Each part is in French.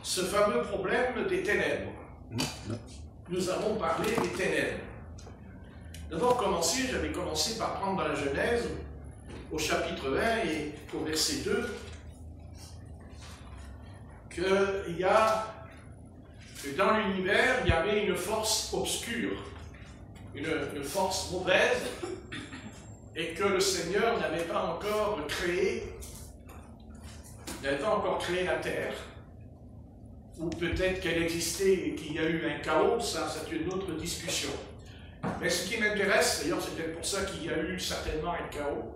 ce fameux problème des ténèbres. Nous avons parlé des ténèbres. D'abord, j'avais commencé par prendre dans la Genèse, au chapitre 1 et au verset 2, que dans l'univers, il y avait une force obscure, une force mauvaise, et que le Seigneur n'avait pas encore créé la terre, ou peut-être qu'elle existait et qu'il y a eu un chaos, ça c'est une autre discussion. Mais ce qui m'intéresse, d'ailleurs c'est peut-être pour ça qu'il y a eu certainement un chaos,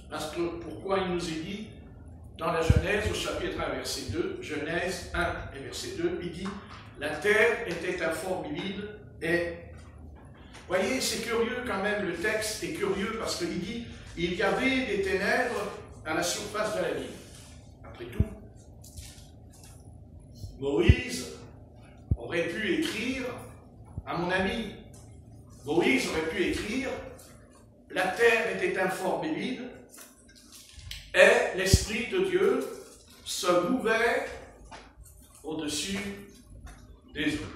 parce que pourquoi il nous est dit, dans la Genèse, au chapitre 1, verset 2, Genèse 1 et verset 2, il dit « La terre était informe vide et... » Vous voyez, c'est curieux quand même, le texte est curieux parce qu'il dit « Il y avait des ténèbres à la surface de la ville. » Après tout, Moïse aurait pu écrire, à mon ami, Moïse aurait pu écrire « La terre était informe et vide, et l'Esprit de Dieu se mouvait au-dessus des eaux. »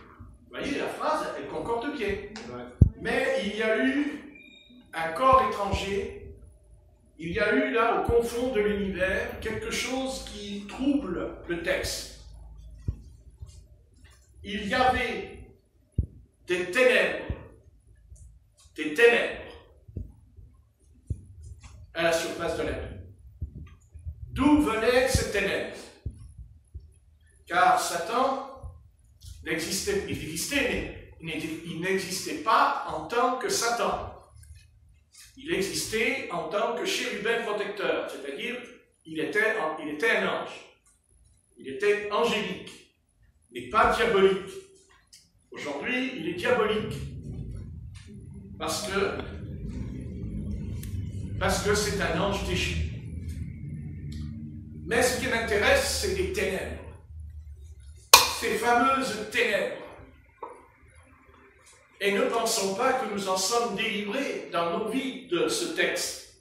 Vous voyez, la phrase, elle concorde bien. Mais il y a eu un corps étranger, il y a eu là, au confond de l'univers, quelque chose qui trouble le texte. Il y avait des ténèbres à la surface de la vie. D'où venaient ces ténèbres? Car Satan n'existait, mais il n'existait pas en tant que Satan. Il existait en tant que chérubin protecteur, c'est-à-dire il était un ange. Il était angélique, mais pas diabolique. Aujourd'hui, il est diabolique. Parce que c'est un ange déchu. Mais ce qui m'intéresse, c'est des ténèbres. Ces fameuses ténèbres. Et ne pensons pas que nous en sommes délivrés dans nos vies de ce texte.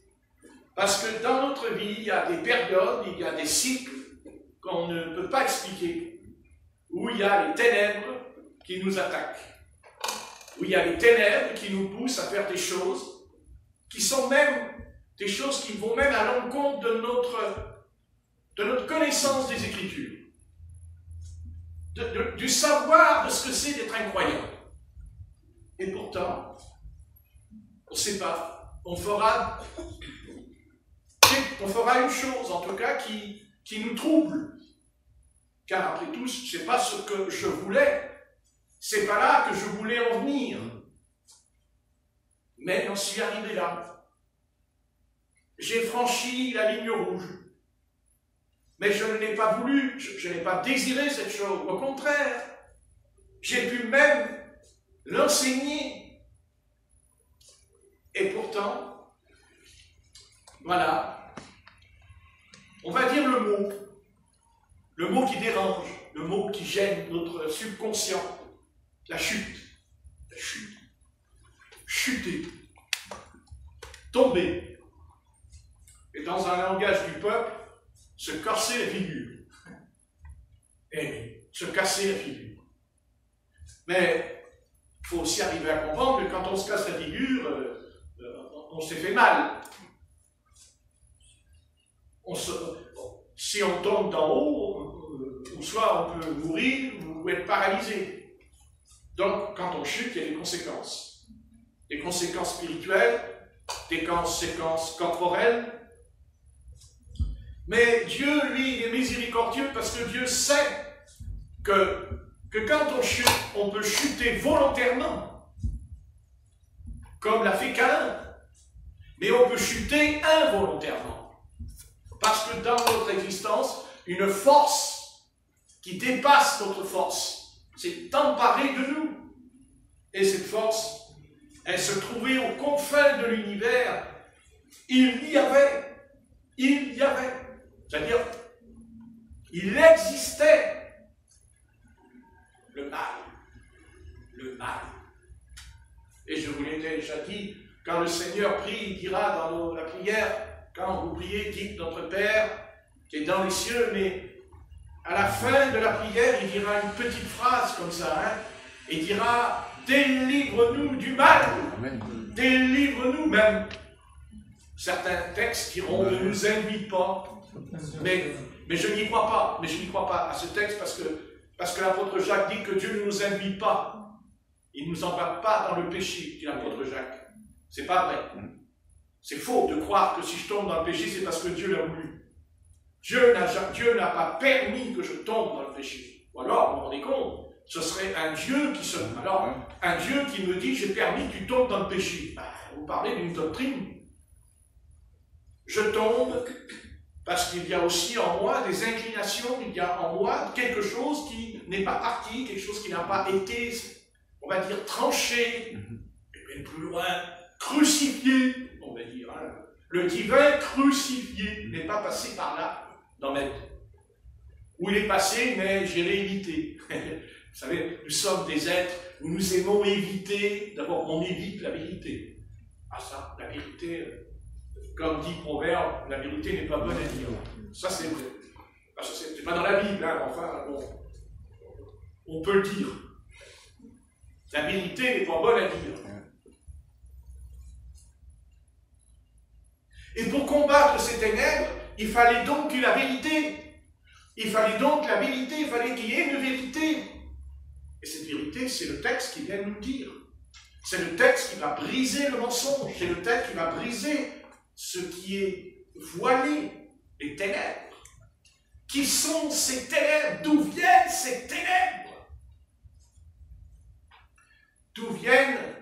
Parce que dans notre vie, il y a des périodes, il y a des cycles qu'on ne peut pas expliquer, où il y a les ténèbres qui nous attaquent, où il y a les ténèbres qui nous poussent à faire des choses qui sont même des choses qui vont même à l'encontre de notre connaissance des Écritures, du savoir de ce que c'est d'être un croyant. Et pourtant, on ne sait pas. On fera une chose, en tout cas, qui nous trouble. Car après tout, ce n'est pas ce que je voulais. C'est pas là que je voulais en venir. Mais j'en suis arrivé là. J'ai franchi la ligne rouge. Mais je ne l'ai pas voulu, je n'ai pas désiré cette chose. Au contraire, j'ai pu même l'enseigner. Et pourtant, voilà, on va dire le mot qui dérange, le mot qui gêne notre subconscient, la chute, chuter, tomber, et dans un langage du peuple, se casser la figure. Et se casser la figure. Mais il faut aussi arriver à comprendre que quand on se casse la figure, on s'est fait mal. Si on tombe d'en haut, ou soit on peut mourir ou être paralysé. Donc, quand on chute, il y a des conséquences. Des conséquences spirituelles, des conséquences corporelles. Mais Dieu, lui, il est miséricordieux parce que Dieu sait que quand on chute, on peut chuter volontairement, comme l'a fait Caïn, mais on peut chuter involontairement. Parce que dans notre existence, une force qui dépasse notre force s'est emparée de nous. Et cette force, elle se trouvait aux confins de l'univers. Il y avait, c'est-à-dire, il existait le mal. Et je vous l'ai déjà dit, quand le Seigneur prie, il dira dans la prière, quand vous priez, dites notre Père qui est dans les cieux, mais à la fin de la prière, il dira une petite phrase comme ça, hein, et il dira « Délivre-nous du mal !» Délivre-nous même. Certains textes diront « Ne nous induis pas ». Mais je n'y crois pas. Mais je n'y crois pas à ce texte parce que l'apôtre Jacques dit que Dieu ne nous induit pas. Il ne nous envoie pas dans le péché, dit l'apôtre Jacques. C'est pas vrai. C'est faux de croire que si je tombe dans le péché, c'est parce que Dieu l'a voulu. Dieu n'a pas permis que je tombe dans le péché. Ou alors, vous vous rendez compte, ce serait un Dieu qui se... Alors, un Dieu qui me dit, j'ai permis que tu tombes dans le péché. Ben, vous parlez d'une doctrine. Je tombe parce qu'il y a aussi en moi des inclinations, il y a en moi quelque chose qui n'est pas parti, quelque chose qui n'a pas été, on va dire, tranché, et bien plus loin, crucifié, on va dire. Hein. Le divin crucifié n'est pas passé par là dans ma vie. Où il est passé, mais j'ai évité. Vous savez, nous sommes des êtres où nous aimons éviter, d'abord on évite la vérité. Ah ça, la vérité, comme dit Proverbe, la vérité n'est pas bonne à dire. Ça c'est vrai. C'est pas dans la Bible, hein, enfin, bon, on peut le dire. La vérité n'est pas bonne à dire. Et pour combattre ces ténèbres, il fallait donc la vérité. Il fallait donc la vérité, il fallait qu'il y ait une vérité. Et cette vérité, c'est le texte qui vient nous le dire. C'est le texte qui va briser le mensonge. C'est le texte qui va briser ce qui est voilé, les ténèbres. Qui sont ces ténèbres? D'où viennent ces ténèbres? D'où viennent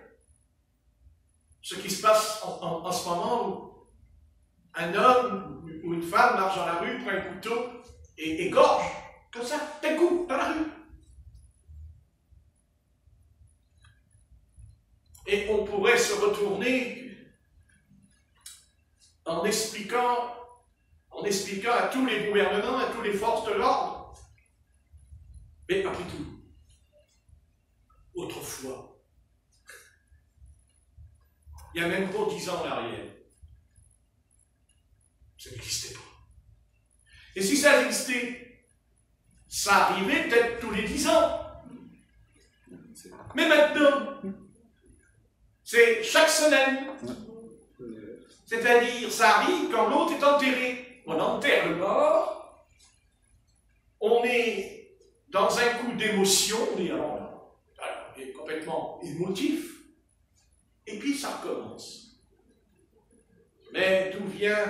ce qui se passe en ce moment où un homme ou une femme marche dans la rue, prend un couteau et égorge, comme ça, d'un coup, dans la rue. Et on pourrait se retourner en expliquant à tous les gouvernements, à toutes les forces de l'ordre. Mais après tout, autrefois, il y a même pas 10 ans en arrière, ça n'existait pas. Et si ça existait, ça arrivait peut-être tous les 10 ans. Mais maintenant, c'est chaque semaine. C'est-à-dire, ça arrive quand l'autre est enterré. On enterre le mort, on est dans un coup d'émotion, on est complètement émotif, et puis ça recommence. Mais d'où vient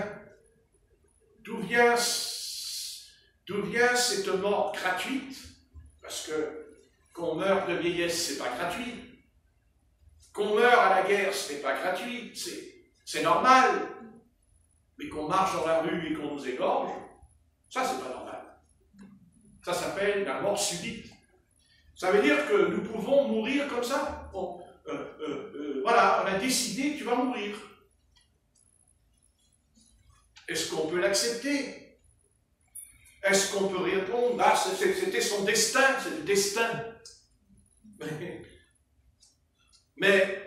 cette mort gratuite? Parce que qu'on meurt de vieillesse, c'est pas gratuit. Qu'on meurt à la guerre, ce n'est pas gratuit, c'est normal. Mais qu'on marche dans la rue et qu'on nous égorge, ça, c'est pas normal. Ça s'appelle la mort subite. Ça veut dire que nous pouvons mourir comme ça. Bon, voilà, on a décidé que tu vas mourir. Est-ce qu'on peut l'accepter? Est-ce qu'on peut répondre, ah, c'était son destin, c'est le destin. Mais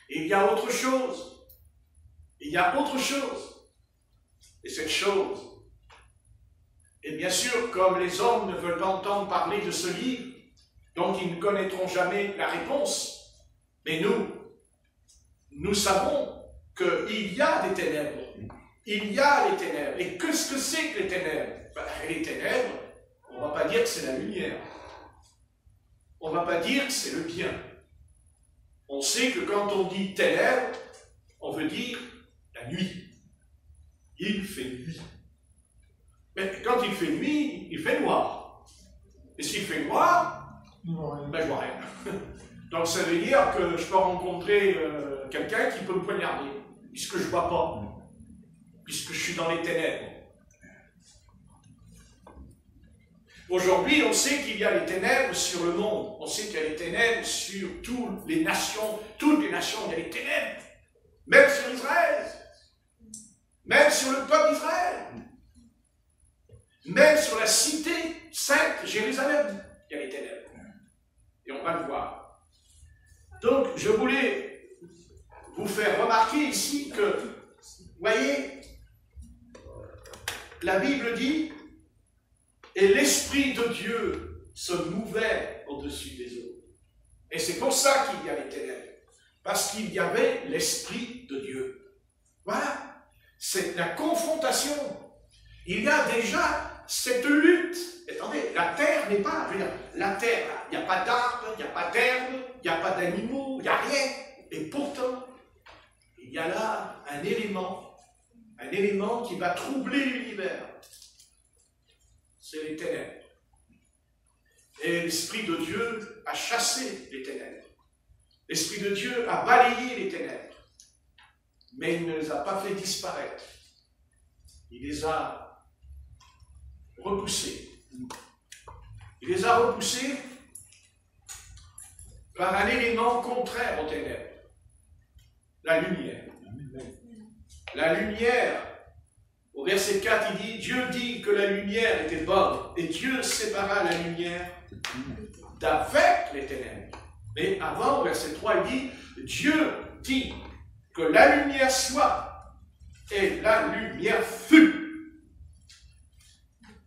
il y a autre chose. Il y a autre chose. Et cette chose, et bien sûr, comme les hommes ne veulent pas entendre parler de ce livre, donc ils ne connaîtront jamais la réponse. Mais nous savons qu'il y a des ténèbres. Il y a les ténèbres. Et qu'est-ce que c'est que les ténèbres? Ben, les ténèbres, on ne va pas dire que c'est la lumière. On ne va pas dire que c'est le bien. On sait que quand on dit ténèbres, on veut dire la nuit. Il fait nuit. Mais quand il fait nuit, il fait noir. Et s'il fait noir, ben je vois rien. Donc ça veut dire que je peux rencontrer quelqu'un qui peut me poignarder, puisque je ne vois pas, puisque je suis dans les ténèbres. Aujourd'hui, on sait qu'il y a les ténèbres sur le monde. On sait qu'il y a les ténèbres sur toutes les nations, il y a les ténèbres. Même sur Israël. Même sur le peuple d'Israël. Même sur la cité sainte Jérusalem, il y a les ténèbres. Et on va le voir. Donc, je voulais vous faire remarquer ici que, vous voyez, la Bible dit et l'Esprit de Dieu se mouvait au-dessus des eaux. Et c'est pour ça qu'il y a les ténèbres, parce qu'il y avait l'Esprit de Dieu. Voilà, c'est la confrontation. Il y a déjà cette lutte. Attendez, la terre n'est pas, je veux dire, la terre, il n'y a pas d'arbres, il n'y a pas d'herbes, il n'y a pas d'animaux, il n'y a rien. Et pourtant, il y a là un élément qui va troubler l'univers. C'est les ténèbres. Et l'Esprit de Dieu a chassé les ténèbres. L'Esprit de Dieu a balayé les ténèbres. Mais il ne les a pas fait disparaître. Il les a repoussés. Il les a repoussés par un élément contraire aux ténèbres. La lumière. La lumière, au verset 4, il dit, Dieu dit que la lumière était bonne, et Dieu sépara la lumière d'avec les ténèbres. Mais avant, au verset 3, il dit, Dieu dit que la lumière soit, et la lumière fut.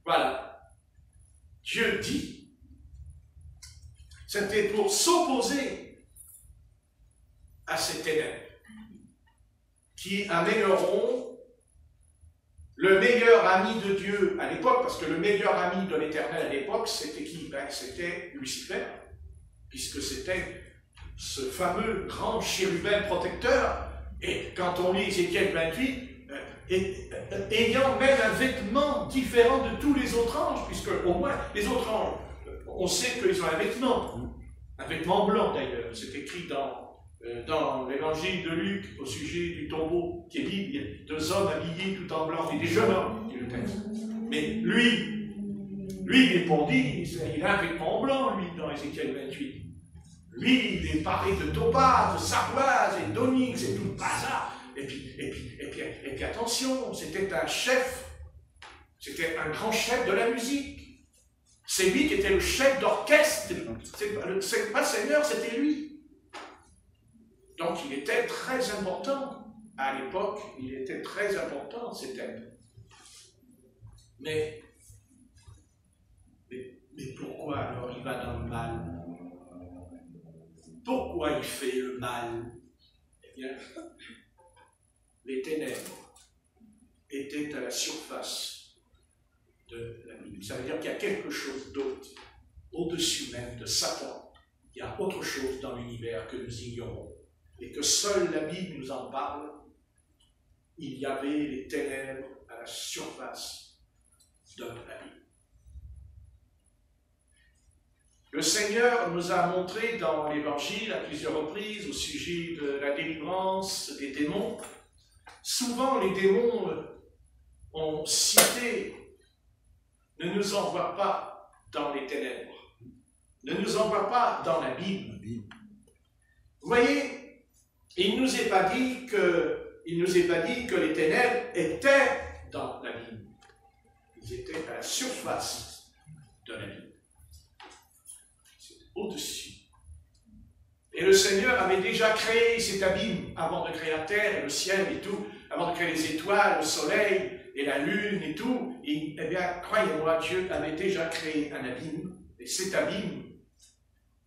Voilà. Dieu dit. C'était pour s'opposer à ces ténèbres qui amèneront le meilleur ami de Dieu à l'époque, parce que le meilleur ami de l'Éternel à l'époque, c'était qui? Ben, c'était Lucifer, puisque c'était ce fameux grand chérubin protecteur. Et quand on lit Ézéchiel 28, ayant même un vêtement différent de tous les autres anges, puisque au moins les autres anges, on sait qu'ils ont un vêtement blanc d'ailleurs, c'est écrit dans l'évangile de Luc au sujet du tombeau qui est dit, il y a 2 hommes habillés tout en blanc, et des jeunes hommes, dit le texte. Mais lui, il est pour dire, il a un vêtement blanc, lui, dans Ézéchiel 28. Lui, il est paré de topaz, de sardoise et d'onyx et tout le bazar. Et puis attention, c'était un chef, c'était un grand chef de la musique. C'est lui qui était le chef d'orchestre. C'est pas le Seigneur, c'était lui. Donc il était très important. À l'époque, il était très important, c'était. Mais pourquoi alors il va dans le mal? Pourquoi il fait le mal? Eh bien, les ténèbres étaient à la surface de la Bible. Ça veut dire qu'il y a quelque chose d'autre, au-dessus même de Satan. Il y a autre chose dans l'univers que nous ignorons. Et que seule la Bible nous en parle. Il y avait les ténèbres à la surface de la Bible. Le Seigneur nous a montré dans l'Évangile à plusieurs reprises au sujet de la délivrance des démons. Souvent, les démons ont cité, ne nous envoie pas dans les ténèbres, ne nous envoie pas dans la Bible. Vous voyez, il ne nous est pas dit que les ténèbres étaient dans la Bible. Ils étaient à la surface de la Bible. Au-dessus. Et le Seigneur avait déjà créé cet abîme avant de créer la terre et le ciel et tout, avant de créer les étoiles, le soleil et la lune et tout. Et, eh bien, croyez-moi, Dieu avait déjà créé un abîme. Et cet abîme,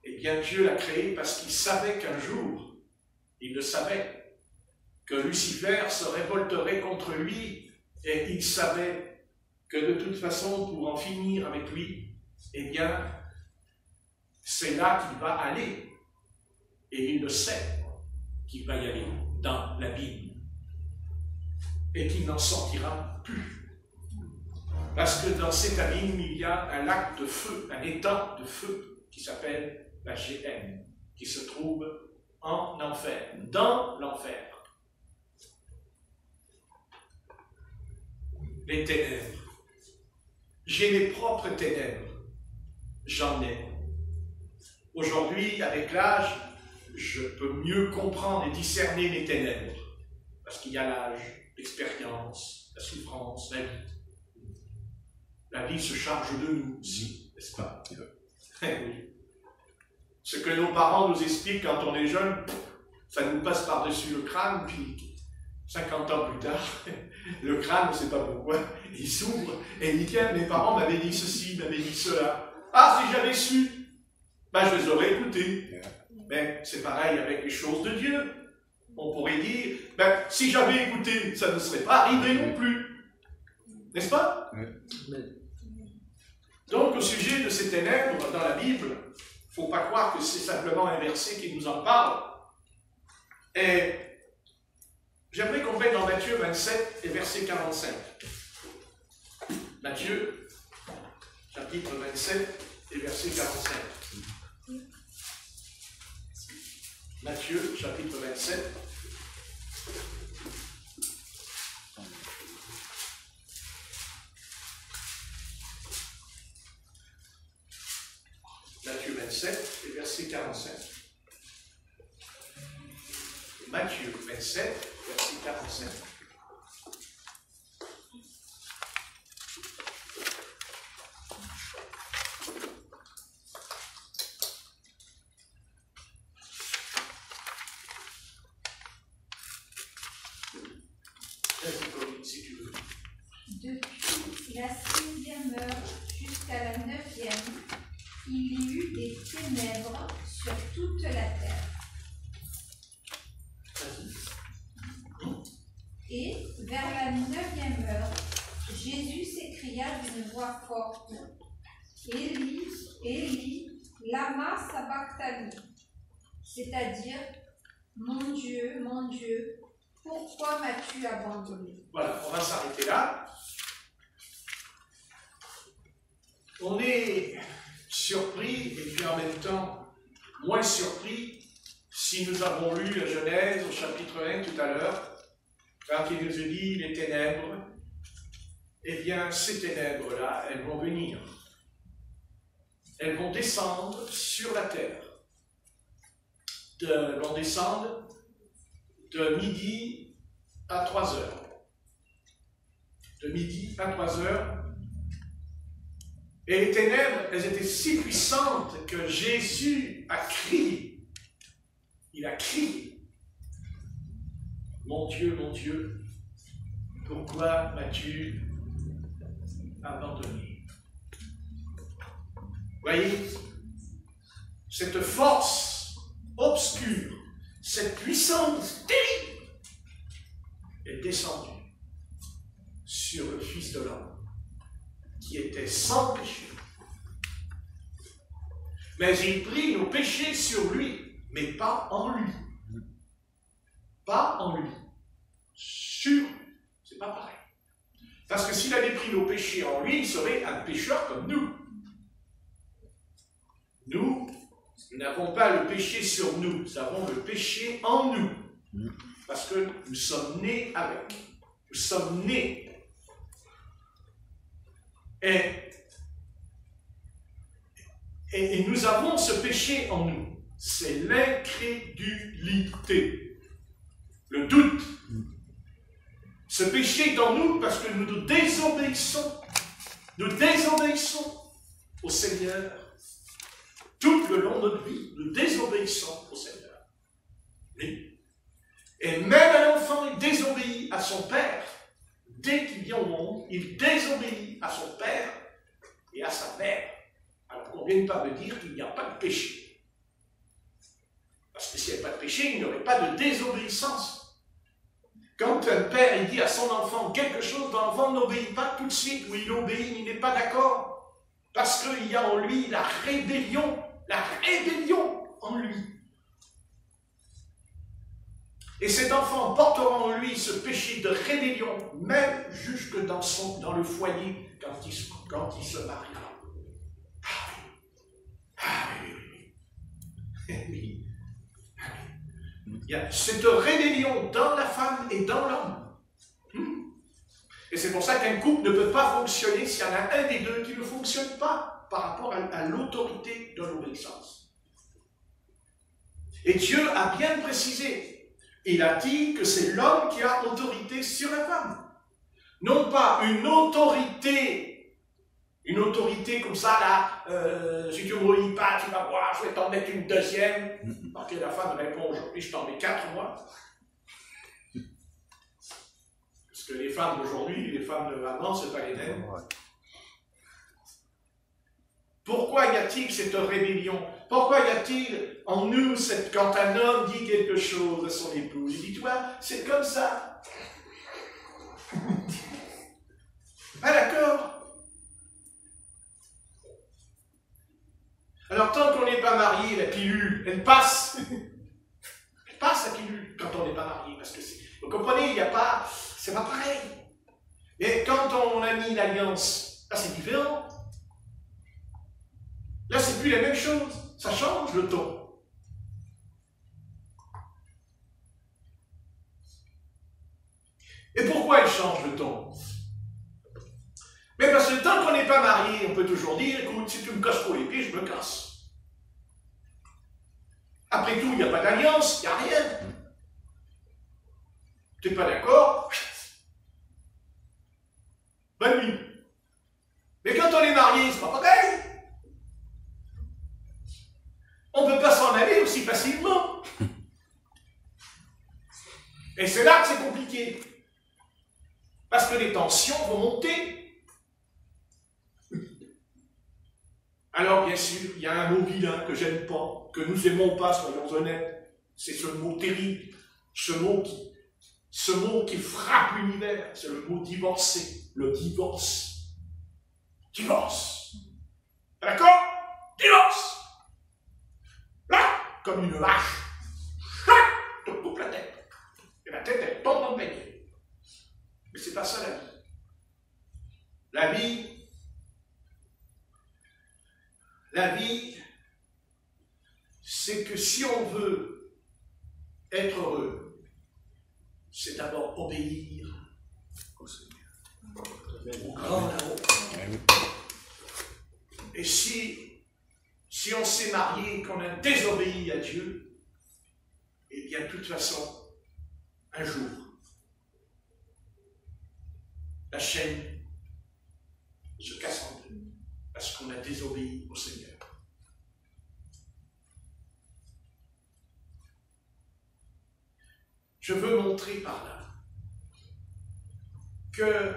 eh bien, Dieu l'a créé parce qu'il savait qu'un jour, il le savait, que Lucifer se révolterait contre lui. Et il savait que de toute façon, pour en finir avec lui, eh bien, c'est là qu'il va aller. Et il le sait qu'il va y aller dans la Bible. Et qu'il n'en sortira plus. Parce que dans cet abîme, il y a un lac de feu, un étang de feu qui s'appelle la Géhenne, qui se trouve en enfer, dans l'enfer. Les ténèbres. J'ai mes propres ténèbres. J'en ai. Aujourd'hui, avec l'âge, je peux mieux comprendre et discerner les ténèbres. Parce qu'il y a l'âge, l'expérience, la souffrance, la vie. La vie se charge de nous aussi, n'est-ce pas? Oui. Ce que nos parents nous expliquent quand on est jeune, ça nous passe par-dessus le crâne, puis 50 ans plus tard, le crâne, on ne sait pas pourquoi, il s'ouvre et il dit, tiens, mes parents m'avaient dit ceci, m'avaient dit cela. Ah, si j'avais su, ben, je les aurais écoutés. Mais c'est pareil avec les choses de Dieu. On pourrait dire, ben, si j'avais écouté, ça ne serait pas arrivé non plus. N'est-ce pas? Donc, au sujet de ces ténèbres dans la Bible, il ne faut pas croire que c'est simplement un verset qui nous en parle. Et j'aimerais qu'on prenne dans Matthieu 27 et verset 45. Matthieu, chapitre 27 et verset 45. Matthieu, chapitre 27. Matthieu 27 et verset 45. Matthieu 27, verset 45. Si tu veux. Depuis la 6e heure jusqu'à la 9e, il y eut des ténèbres sur toute la terre. Et vers la 9e heure, Jésus s'écria d'une voix forte, Élie, Élie, lama sabachthani, c'est-à-dire, mon Dieu, pourquoi m'as-tu abandonné? Voilà, on va s'arrêter là. On est surpris et puis en même temps moins surpris si nous avons lu la Genèse au chapitre 1 tout à l'heure, quand il nous a dit les ténèbres, eh bien ces ténèbres-là, elles vont venir. Elles vont descendre sur la terre. Elles vont descendre de midi à 3 heures. De midi à 3 heures. Et les ténèbres, elles étaient si puissantes que Jésus a crié. Il a crié. Mon Dieu, pourquoi m'as-tu abandonné? Voyez, cette force obscure, cette puissance terrible est descendue sur le Fils de l'homme, qui était sans péché. Mais il prit nos péchés sur lui, mais pas en lui. Pas en lui. Sur lui. C'est pas pareil. Parce que s'il avait pris nos péchés en lui, il serait un pécheur comme nous. Nous n'avons pas le péché sur nous, nous avons le péché en nous. Parce que nous sommes nés avec. Nous sommes nés. Et nous avons ce péché en nous. C'est l'incrédulité. Le doute. Ce péché est en nous parce que nous désobéissons. Nous désobéissons au Seigneur. Tout le long de notre vie, nous désobéissons au Seigneur. Oui. Et même un enfant, il désobéit à son père. Dès qu'il vient au monde, il désobéit à son père et à sa mère. Alors qu'on ne vienne pas me dire qu'il n'y a pas de péché. Parce que s'il n'y avait pas de péché, il n'y aurait pas de désobéissance. Quand un père il dit à son enfant quelque chose, l'enfant n'obéit pas tout de suite, ou il obéit, il n'est pas d'accord. Parce qu'il y a en lui la rébellion en lui. Et cet enfant portera en lui ce péché de rébellion, même jusque dans le foyer, quand il se mariera. Ah oui. Il y a cette rébellion dans la femme et dans l'homme. Et c'est pour ça qu'un couple ne peut pas fonctionner s'il y en a un des deux qui ne fonctionne pas par rapport à l'autorité de l'obéissance. Et Dieu a bien précisé. Il a dit que c'est l'homme qui a autorité sur la femme. Non pas une autorité comme ça, là, si tu ne m'obéis pas, tu vas voir, je vais t'en mettre une deuxième. Parce que la femme répond aujourd'hui, je t'en mets 4 mois. que les femmes d'aujourd'hui, les femmes de avant, ce n'est pas les mêmes. Pourquoi y a-t-il cette rébellion? Pourquoi y a-t-il en nous, quand un homme dit quelque chose à son épouse, il dit, tu vois, c'est comme ça. Ah d'accord. Alors tant qu'on n'est pas marié, la pilule, elle passe. Elle passe la pilule quand on n'est pas marié, parce que vous comprenez, il n'y a pas, c'est pas pareil. Mais quand on a mis l'alliance, là c'est différent. Là, c'est plus la même chose. Ça change le ton. Et pourquoi il change le ton? Mais parce que tant qu'on n'est pas marié, on peut toujours dire, écoute, si tu me casses trop les pieds, je me casse. Après tout, il n'y a pas d'alliance, il n'y a rien. Tu n'es pas d'accord? Bonne nuit. Mais quand on est marié, c'est pas pareil. On ne peut pas s'en aller aussi facilement. Et c'est là que c'est compliqué. Parce que les tensions vont monter. Alors, bien sûr, il y a un mot vilain que j'aime pas, que nous n'aimons pas, soyons honnêtes. C'est ce mot terrible, ce mot qui frappe l'univers, c'est le mot divorcer, le divorce. Divorce. D'accord? Divorce. Là, comme une vache, te coupe la tête. Et la tête, elle tombe dans le panier. Mais c'est pas ça la vie. La vie, c'est que si on veut être heureux, c'est d'abord obéir au Seigneur, au grand amour. Et si on s'est marié et qu'on a désobéi à Dieu, eh bien, de toute façon, un jour, la chaîne se casse en deux, parce qu'on a désobéi au Seigneur. Je veux montrer par là que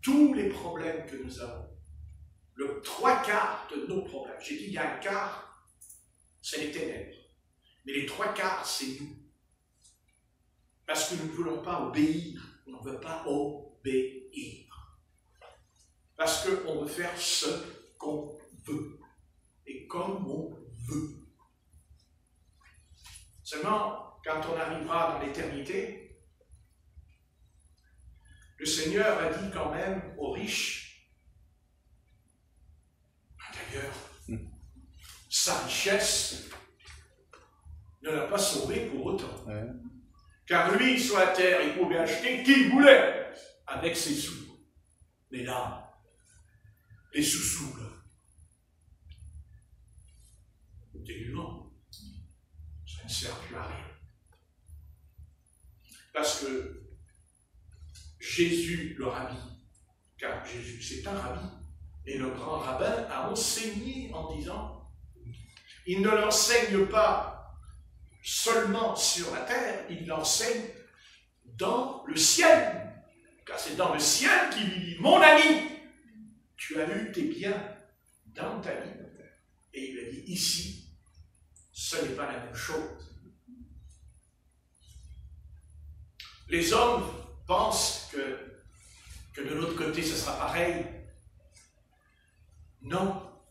tous les problèmes que nous avons, le 3/4 de nos problèmes, j'ai dit il y a un quart, c'est les ténèbres, mais les 3/4, c'est nous. Parce que nous ne voulons pas obéir, on ne veut pas obéir. Parce qu'on veut faire ce qu'on veut, et comme on veut. Seulement, quand on arrivera dans l'éternité, le Seigneur a dit quand même aux riches, d'ailleurs, sa richesse ne l'a pas sauvé pour autant. Ouais. Car lui, sur la terre, il pouvait acheter qui il voulait avec ses sous. Mais là, les sous-sous, là, non, ça ne sert plus à rien. Parce que Jésus, le rabbi, car Jésus c'est un rabbi, et le grand rabbin a enseigné en disant, il ne l'enseigne pas seulement sur la terre, il l'enseigne dans le ciel. Car c'est dans le ciel qu'il lui dit, mon ami, tu as eu tes biens dans ta vie. Et il lui a dit, ici, ce n'est pas la même chose. Les hommes pensent que de l'autre côté, ce sera pareil. Non.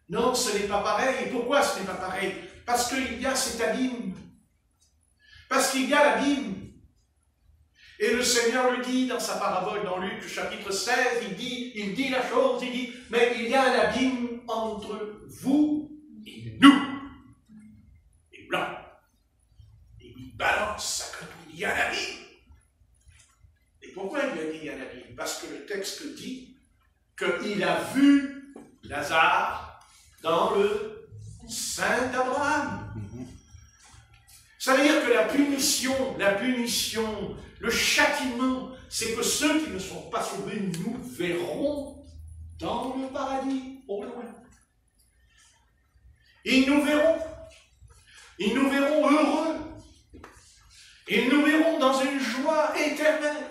Non, ce n'est pas pareil. Et pourquoi ce n'est pas pareil? Parce qu'il y a cet abîme. Parce qu'il y a l'abîme. Et le Seigneur le dit dans sa parabole, dans Luc, chapitre 16, il dit la chose, il dit, mais il y a un abîme entre vous et nous. Et là, il balance ça comme il y a un abîme. Et pourquoi il a dit il y a un abîme? Parce que le texte dit qu'il a vu Lazare dans le sein d'Abraham. Ça veut dire que la punition, le châtiment, c'est que ceux qui ne sont pas sauvés nous verront dans le paradis, au loin. Ils nous verront heureux. Ils nous verront dans une joie éternelle.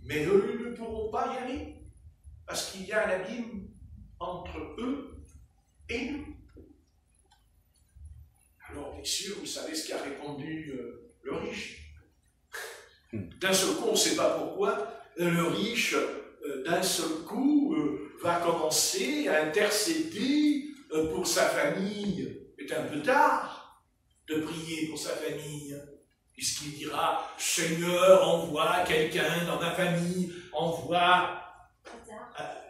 Mais eux ne pourront pas y aller, parce qu'il y a un abîme entre eux et nous. Alors, bien sûr, vous savez ce qu'a répondu le riche. D'un seul coup, on ne sait pas pourquoi, le riche, d'un seul coup, va commencer à intercéder pour sa famille. C'est un peu tard de prier pour sa famille, puisqu'il dira « Seigneur, envoie quelqu'un dans ma famille, envoie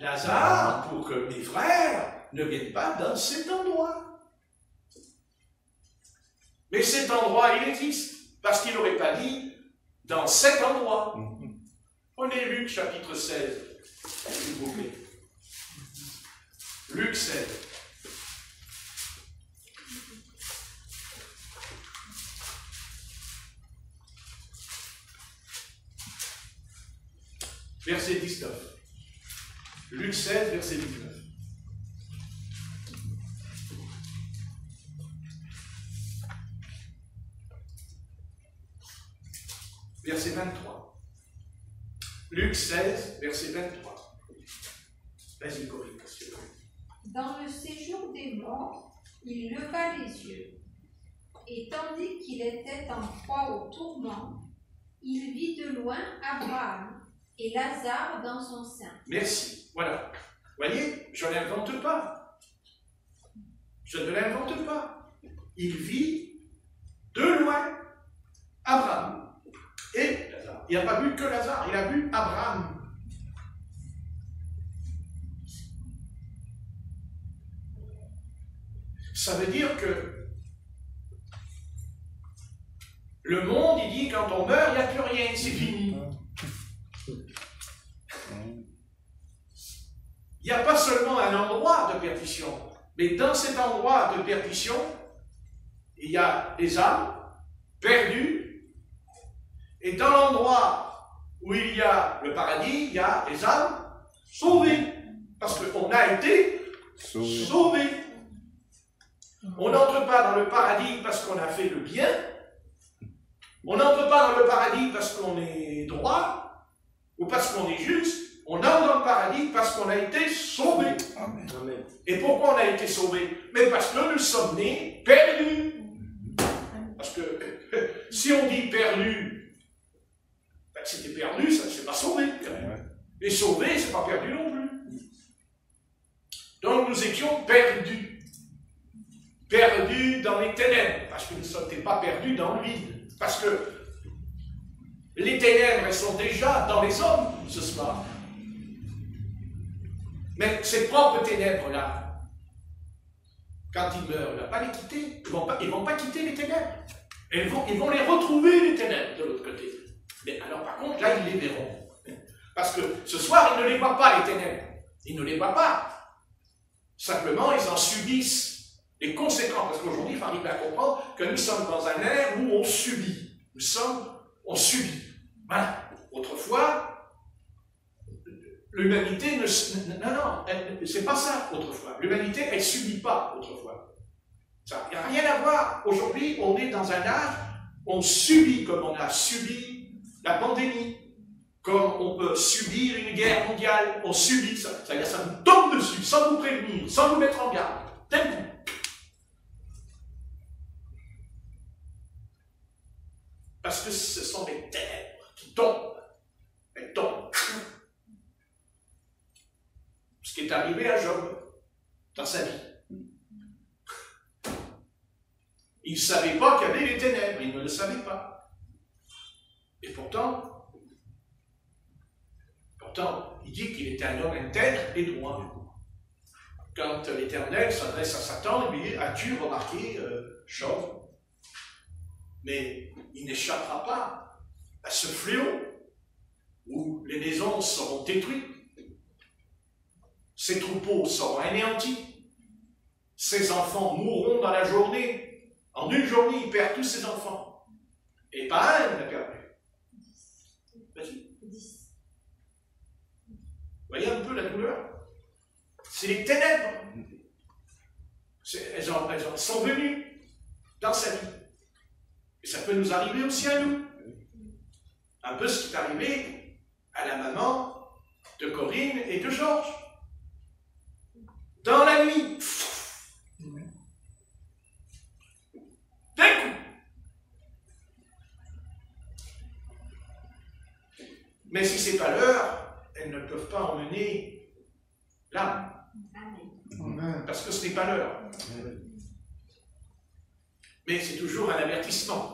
Lazare pour que mes frères ne viennent pas dans cet endroit. » Mais cet endroit, il existe, parce qu'il n'aurait pas dit « dans cet endroit ». Prenez Luc chapitre 16, s'il vous plaît. Luc 16. Verset 19. Luc 16, verset 19. Verset 23. Luc 16, verset 23. Vas-y, Corinne, s'il te plaît. Dans le séjour des morts, il leva les yeux, et tandis qu'il était en proie au tourment, il vit de loin Abraham et Lazare dans son sein. Merci. Voilà. Vous voyez, je ne l'invente pas. Je ne l'invente pas. Il vit de loin Abraham et Lazare. Il n'a pas vu que Lazare, il a vu Abraham. Ça veut dire que le monde, il dit, quand on meurt, il n'y a plus rien, c'est fini. Il n'y a pas seulement un endroit de perdition, mais dans cet endroit de perdition, il y a des âmes perdues, et dans l'endroit où il y a le paradis, il y a des âmes sauvées, parce qu'on a été sauvés. On n'entre pas dans le paradis parce qu'on a fait le bien, on n'entre pas dans le paradis parce qu'on est droit, ou parce qu'on est juste. On entre dans le paradis parce qu'on a été sauvés. Amen. Et pourquoi on a été sauvés? Mais parce que nous sommes nés perdus. Parce que si on dit perdu, ben c'était perdu, ça ne s'est pas sauvé. Et sauvé, c'est pas perdu non plus. Donc nous étions perdus. Perdus dans les ténèbres, parce que nous ne sommes pas perdus dans le vide. Parce que les ténèbres, elles sont déjà dans les hommes ce soir. Mais ces propres ténèbres-là, quand ils meurent, il ne va pas les quitter. Ils ne vont pas quitter les ténèbres. Ils vont les retrouver, les ténèbres, de l'autre côté. Mais alors, par contre, là, ils les verront. Parce que ce soir, ils ne les voient pas, les ténèbres. Ils ne les voient pas. Simplement, ils en subissent les conséquences. Parce qu'aujourd'hui, il faut arriver à comprendre que nous sommes dans un ère où on subit. On subit. Voilà. Autrefois, l'humanité ne... Non, c'est pas ça, autrefois. L'humanité, elle ne subit pas, autrefois. Ça n'a rien à voir. Aujourd'hui, on est dans un âge, on subit comme on a subi la pandémie, comme on peut subir une guerre mondiale, on subit ça. C'est-à-dire ça nous tombe dessus, sans vous prévenir, sans vous mettre en garde. D'un coup. Parce que ce sont des ténèbres qui tombent. Elles tombent. Ce qui est arrivé à Job dans sa vie. Il ne savait pas qu'il y avait les ténèbres, il ne le savait pas. Et pourtant, il dit qu'il était un homme intègre et droit. Quand l'Éternel s'adresse à Satan, il lui dit, as-tu remarqué Job? Mais il n'échappera pas à ce fléau où les maisons seront détruites. Ses troupeaux seront anéantis. Ses enfants mourront dans la journée. En une journée, il perd tous ses enfants. Et pas un, il a perdu. Vas-y. Vous voyez un peu la douleur? C'est les ténèbres. Elles en sont venues dans sa vie. Et ça peut nous arriver aussi à nous. Un peu ce qui est arrivé à la maman de Corinne et de Georges. Dans la nuit. D'un coup. Mais si ce n'est pas l'heure, elles ne peuvent pas emmener l'âme. Parce que ce n'est pas l'heure. Mais c'est toujours un avertissement.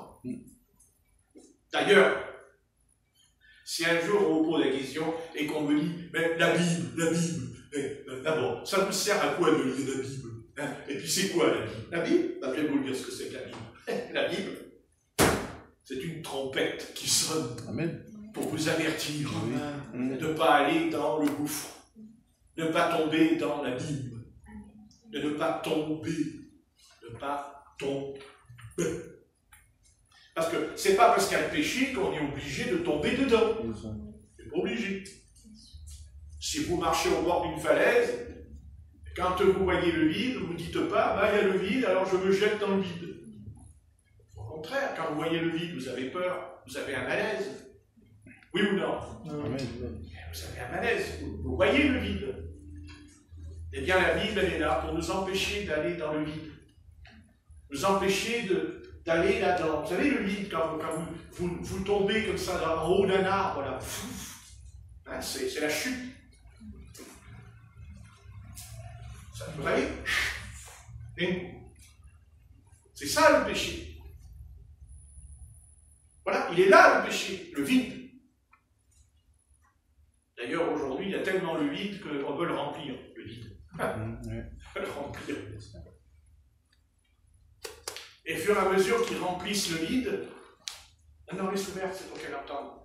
D'ailleurs, si un jour on vous pose la question et qu'on me dit mais la Bible, d'abord, ça vous sert à quoi de lire la Bible, hein? Et puis c'est quoi la Bible? La Bible, je vais vous dire ce que c'est que la Bible. La Bible, c'est une trompette qui sonne. Amen. Pour vous avertir de ne pas aller dans le gouffre, de ne pas tomber dans l'abîme, de ne pas tomber, de ne pas tomber. Parce que c'est pas parce qu'il y a le péché qu'on est obligé de tomber dedans. C'est pas obligé. Si vous marchez au bord d'une falaise, quand vous voyez le vide, vous ne dites pas, bah, il y a le vide, alors je me jette dans le vide. Au contraire, quand vous voyez le vide, vous avez peur, vous avez un malaise. Oui ou non? Amen. Vous avez un malaise, vous voyez le vide. Eh bien, la Bible, elle est là pour nous empêcher d'aller dans le vide. Nous empêcher d'aller là-dedans. Vous savez, le vide, quand vous tombez comme ça en haut d'un arbre, là, hein, c'est la chute. Ça peut aller. C'est ça le péché. Voilà, il est là le péché, le vide. D'ailleurs, aujourd'hui, il y a tellement le vide qu'on veut le remplir, le vide. On veut le remplir. Et au fur et à mesure qu'ils remplissent le vide, non, laisse ouverte, c'est pour qu'elle entende.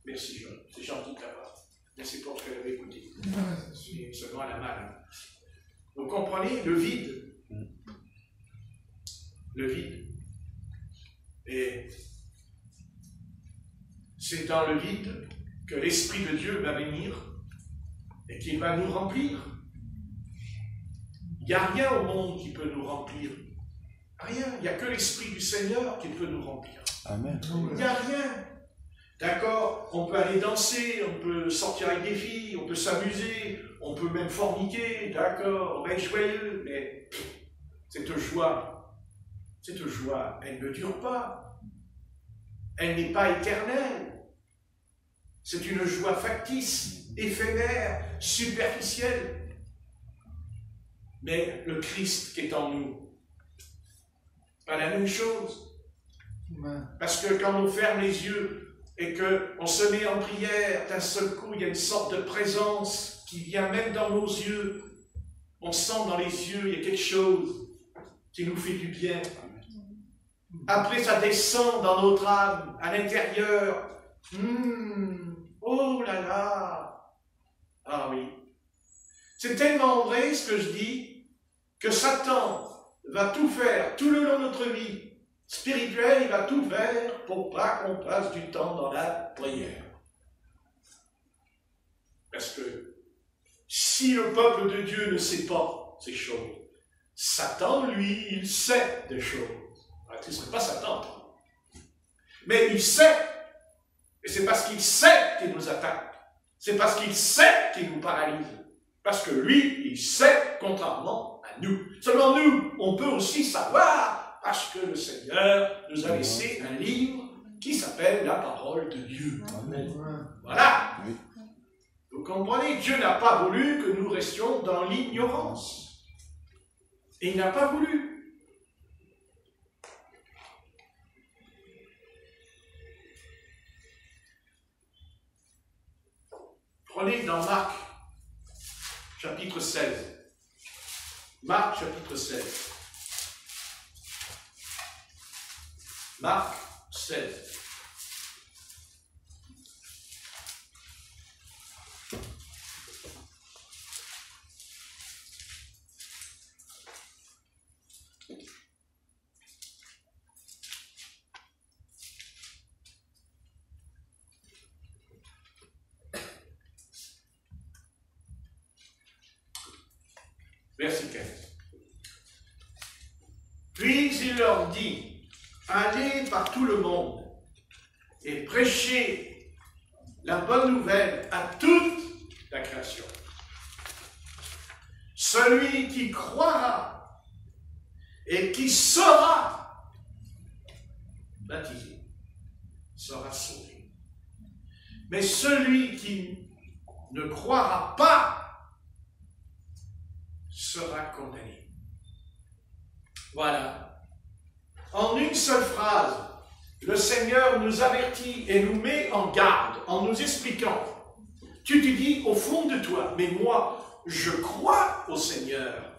Merci, John, c'est gentil de ta part. Merci pour ce qu'elle avait écouté. Seulement, elle a mal. Hein. Vous comprenez, le vide. Le vide. Et c'est dans le vide que l'Esprit de Dieu va venir et qu'il va nous remplir. Il n'y a rien au monde qui peut nous remplir. Rien. Il n'y a que l'Esprit du Seigneur qui peut nous remplir. Amen. Il n'y a rien. D'accord? On peut aller danser, on peut sortir avec des filles, on peut s'amuser, on peut même forniquer, d'accord? On va être joyeux, mais cette joie, elle ne dure pas. Elle n'est pas éternelle. C'est une joie factice, éphémère, superficielle. Mais le Christ qui est en nous, pas la même chose. Parce que quand on ferme les yeux et qu'on se met en prière, d'un seul coup, il y a une sorte de présence qui vient même dans nos yeux. On sent dans les yeux, il y a quelque chose qui nous fait du bien. Après, ça descend dans notre âme, à l'intérieur. Oh là là! Ah oui. C'est tellement vrai ce que je dis, que Satan va tout faire, tout le long de notre vie spirituelle, il va tout faire pour pas qu'on passe du temps dans la prière. Parce que si le peuple de Dieu ne sait pas ces choses, Satan, lui, il sait des choses. Ce ne serait pas Satan. Mais il sait. Et c'est parce qu'il sait qu'il nous attaque. C'est parce qu'il sait qu'il nous paralyse. Parce que lui, il sait, contrairement à nous. Seulement nous, on peut aussi savoir, parce que le Seigneur nous a laissé un livre qui s'appelle la parole de Dieu. Amen. Voilà. Vous comprenez, Dieu n'a pas voulu que nous restions dans l'ignorance. Et il n'a pas voulu. Prenez dans Marc, chapitre 16. Marc, chapitre 16. Marc 16. Verset 15. Puis il leur dit, allez par tout le monde et prêchez la bonne nouvelle à toute la création. Celui qui croira et qui sera baptisé sera sauvé. Mais celui qui ne croira pas sera condamné. Voilà. En une seule phrase, le Seigneur nous avertit et nous met en garde en nous expliquant. Tu te dis au fond de toi, mais moi, je crois au Seigneur.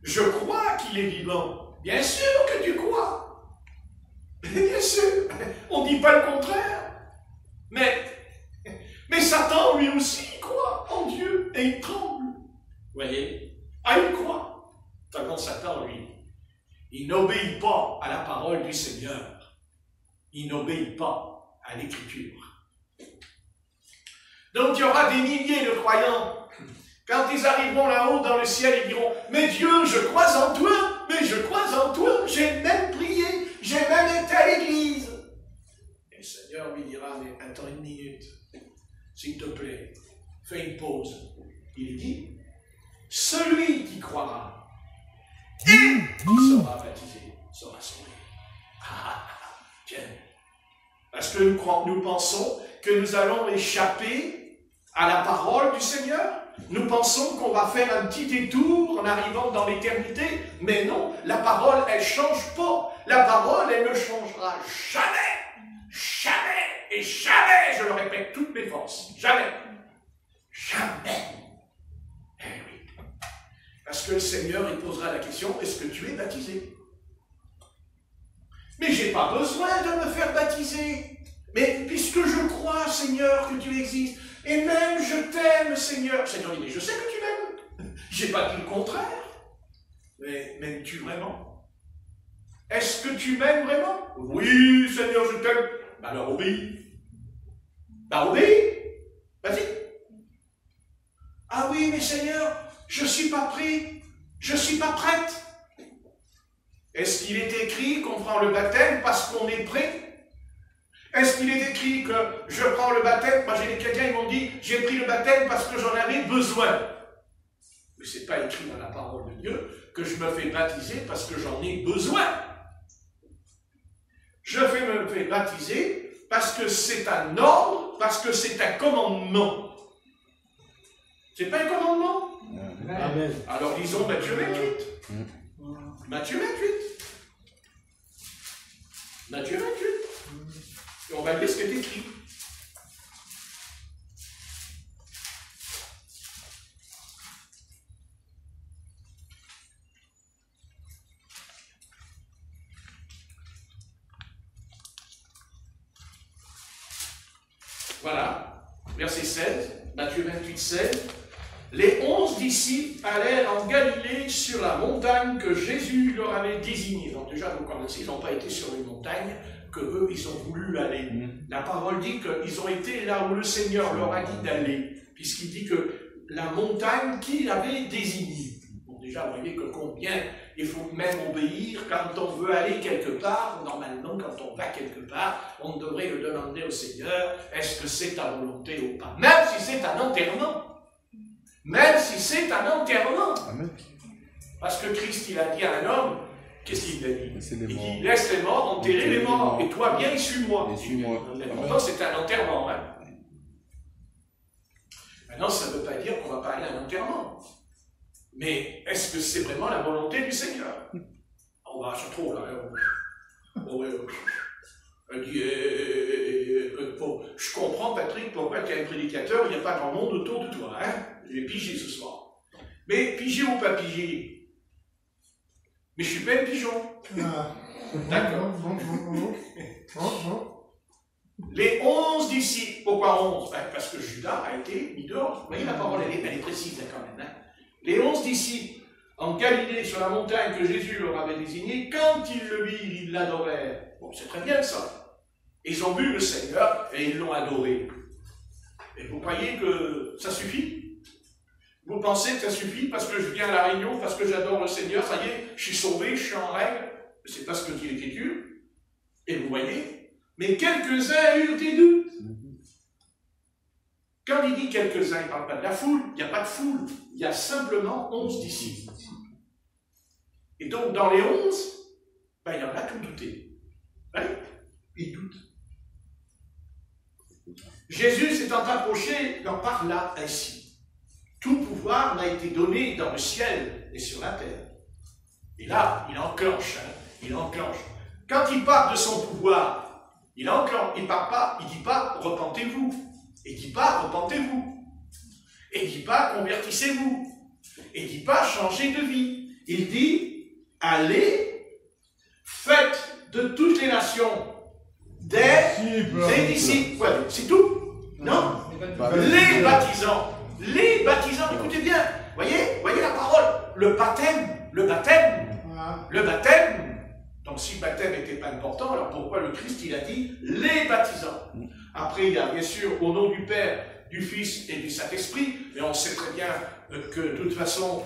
Je crois qu'il est vivant. Bien sûr que tu crois. Bien sûr. On ne dit pas le contraire. Mais Satan, lui aussi, croit en Dieu et il tremble. Vous voyez? Ah, il croit. Par contre, Satan, lui, il n'obéit pas à la parole du Seigneur. Il n'obéit pas à l'Écriture. Donc, il y aura des milliers de croyants. Quand ils arriveront là-haut dans le ciel, ils diront « Mais Dieu, je crois en toi, mais je crois en toi, j'ai même prié, j'ai même été à l'église. » Et le Seigneur lui dira « Mais attends une minute, s'il te plaît, fais une pause. » Il dit « Celui qui croira et qui sera baptisé sera sauvé. » Tiens, parce que nous pensons que nous allons échapper à la parole du Seigneur. Nous pensons qu'on va faire un petit détour en arrivant dans l'éternité, mais non, la parole, elle ne change pas. La parole, elle ne changera jamais, jamais et jamais, je le répète toutes mes forces, jamais, jamais. Eh oui, parce que le Seigneur, il posera la question, est-ce que tu es baptisé? Mais je n'ai pas besoin de me faire baptiser. Mais puisque je crois, Seigneur, que tu existes, et même je t'aime, Seigneur. Seigneur dit, mais je sais que tu m'aimes. Je n'ai pas dit le contraire. Mais m'aimes-tu vraiment? Est-ce que tu m'aimes vraiment? Oui, Seigneur, je t'aime. Ben alors obéis. Ben obéis. Vas-y. Ah oui, mais Seigneur, je ne suis pas prêt. Je ne suis pas prête. Est-ce qu'il est écrit qu'on prend le baptême parce qu'on est prêt? Est-ce qu'il est écrit que je prends le baptême? Moi, j'ai des chrétiens, ils m'ont dit, j'ai pris le baptême parce que j'en avais besoin. Mais ce n'est pas écrit dans la parole de Dieu que je me fais baptiser parce que j'en ai besoin. Je me fais baptiser parce que c'est un ordre, parce que c'est un commandement. C'est pas un commandement? Amen. Alors lisons Matthieu 28. Matthieu 28. Matthieu 28. Et on va lire ce qui est écrit. Voilà, verset 16, Matthieu 28, 16. Les 11 disciples allèrent en Galilée sur la montagne que Jésus leur avait désignée. Donc déjà, vous connaissez, ils n'ont pas été sur une montagne que eux, ils ont voulu aller. La parole dit qu'ils ont été là où le Seigneur leur a dit d'aller, puisqu'il dit que la montagne qu'il avait désignée. Bon, déjà, vous voyez que combien il faut même obéir quand on veut aller quelque part. Normalement, quand on va quelque part, on devrait le demander au Seigneur, est-ce que c'est ta volonté ou pas? Même si c'est un enterrement. Même si c'est un enterrement. Amen. Parce que Christ, il a dit à un homme, qu'est-ce qu'il a dit? Il dit, laisse les morts enterrer les morts, et toi viens et suis-moi. Et pourtant, c'est un enterrement. Hein? Maintenant, ça ne veut pas dire qu'on ne va pas aller à un enterrement. Mais est-ce que c'est vraiment la volonté du Seigneur? On va se trouve là. Elle dit, je comprends, Patrick, pourquoi tu es un prédicateur, il n'y a pas grand monde autour de toi. Hein? J'ai pigé ce soir. Mais pigé ou pas pigé? Mais je suis pas un pigeon. D'accord. Les 11 disciples, pourquoi 11? Parce que Judas a été mis dehors. Vous voyez, la parole, elle est précise quand même. Hein? Les 11 disciples, en Galilée, sur la montagne que Jésus leur avait désignée, quand ils le virent, ils l'adorèrent. Bon, c'est très bien ça. Ils ont vu le Seigneur et ils l'ont adoré. Et vous croyez que ça suffit? Vous pensez que ça suffit parce que je viens à la réunion, parce que j'adore le Seigneur, ça y est, je suis sauvé, je suis en règle? C'est pas ce que dit l'Écriture. Et vous voyez, mais quelques-uns eurent des doutes. Quand il dit quelques-uns, il ne parle pas de la foule, il n'y a pas de foule, il y a simplement 11 disciples. Et donc, dans les 11, ben, il y en a qui ont douté. Oui, ils doutent. Jésus s'étant approché, leur parla ainsi. Tout pouvoir m'a été donné dans le ciel et sur la terre. Et là, il enclenche, il enclenche. Quand il parle de son pouvoir, il enclenche, il parle pas, il dit pas repentez-vous. Il dit pas repentez-vous. Il dit pas convertissez-vous. Il dit pas changez de vie. Il dit allez, faites de toutes les nations des disciples. Ouais, c'est tout. Non? Les baptisants. Les baptisants, écoutez bien. Voyez la parole. Le baptême. Donc si le baptême n'était pas important, alors pourquoi le Christ, il a dit les baptisants? Après, il y a bien sûr au nom du Père, du Fils et du Saint-Esprit, et on sait très bien que de toute façon,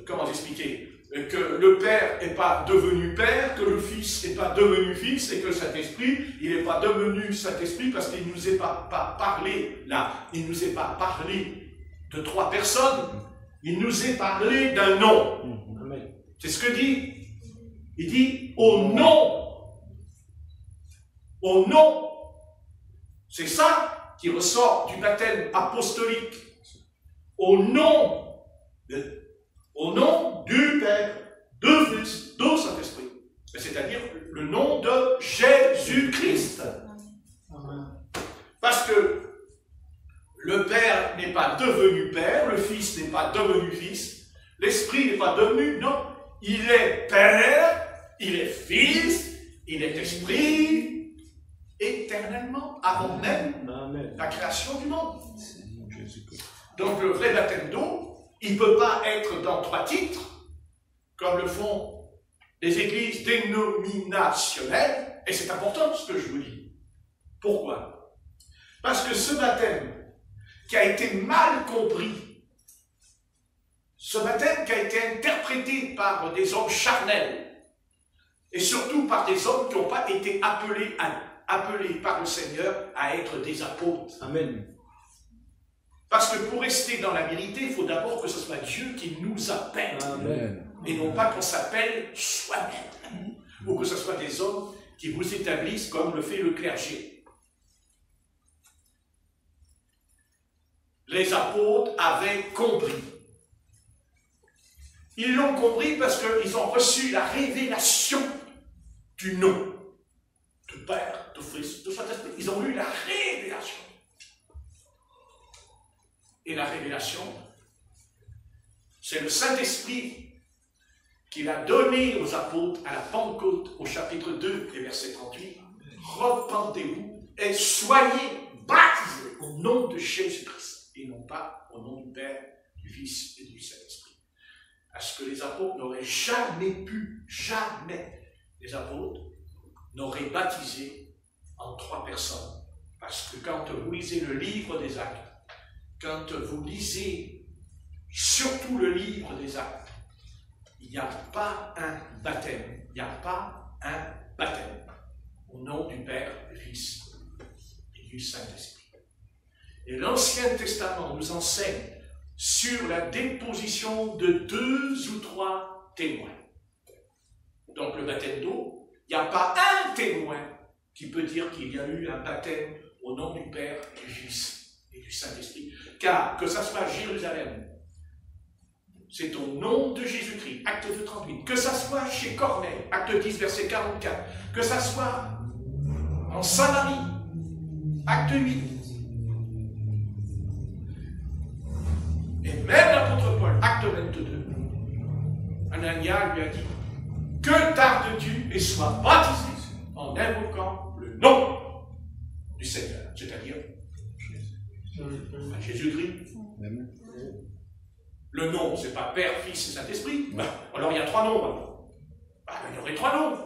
comment expliquer, que le Père n'est pas devenu Père, que le Fils n'est pas devenu Fils, et que le Saint-Esprit, il n'est pas devenu Saint-Esprit parce qu'il ne nous est pas parlé, là, il ne nous est pas parlé de 3 personnes, il nous est parlé d'un nom. C'est ce que dit. Il dit au nom. Au nom. C'est ça qui ressort du baptême apostolique. Au nom du Père, du Fils, du Saint-Esprit. C'est-à-dire le nom de Jésus-Christ. Parce que le Père n'est pas devenu Père, le Fils n'est pas devenu Fils, l'Esprit n'est pas devenu, non. Il est Père, il est Fils, il est Esprit, éternellement, avant même la création du monde. Donc le vrai baptême d'eau, il ne peut pas être dans 3 titres, comme le font les églises dénominationnelles, et c'est important ce que je vous dis. Pourquoi? Parce que ce baptême qui a été mal compris, ce baptême qui a été interprété par des hommes charnels, et surtout par des hommes qui n'ont pas été appelés par le Seigneur à être des apôtres. Amen. Parce que pour rester dans la vérité, il faut d'abord que ce soit Dieu qui nous appelle. Amen. Et non pas qu'on s'appelle soi-même. Ou que ce soit des hommes qui vous établissent comme le fait le clergé. Les apôtres avaient compris. Ils l'ont compris parce qu'ils ont reçu la révélation du nom du Père, du Fils, du Saint-Esprit. Ils ont eu la révélation. Et la révélation, c'est le Saint-Esprit qu'il a donné aux apôtres à la Pentecôte, au chapitre 2 et verset 38. Repentez-vous et soyez baptisés au nom de Jésus-Christ, et non pas au nom du Père, du Fils et du Saint-Esprit. Parce que les apôtres n'auraient jamais pu, les apôtres n'auraient baptisé en 3 personnes. Parce que quand vous lisez le livre des Actes, quand vous lisez surtout le livre des Actes, il n'y a pas un baptême. Il n'y a pas un baptême au nom du Père, du Fils et du Saint-Esprit. Et l'Ancien Testament nous enseigne sur la déposition de 2 ou 3 témoins. Donc le baptême d'eau, il n'y a pas un témoin qui peut dire qu'il y a eu un baptême au nom du Père, du Fils et du Saint-Esprit. Car que ça soit à Jérusalem, c'est au nom de Jésus-Christ, acte 2, 38. Que ça soit chez Corneille, acte 10, verset 44. Que ça soit en Samarie, acte 8. Et même l'apôtre Paul, acte 22. Anania lui a dit, que tardes-tu et sois baptisé en invoquant le nom du Seigneur, c'est-à-dire Jésus-Christ. Le nom, c'est pas Père, Fils et Saint-Esprit. Alors il y a 3 noms. Il y aurait 3 noms.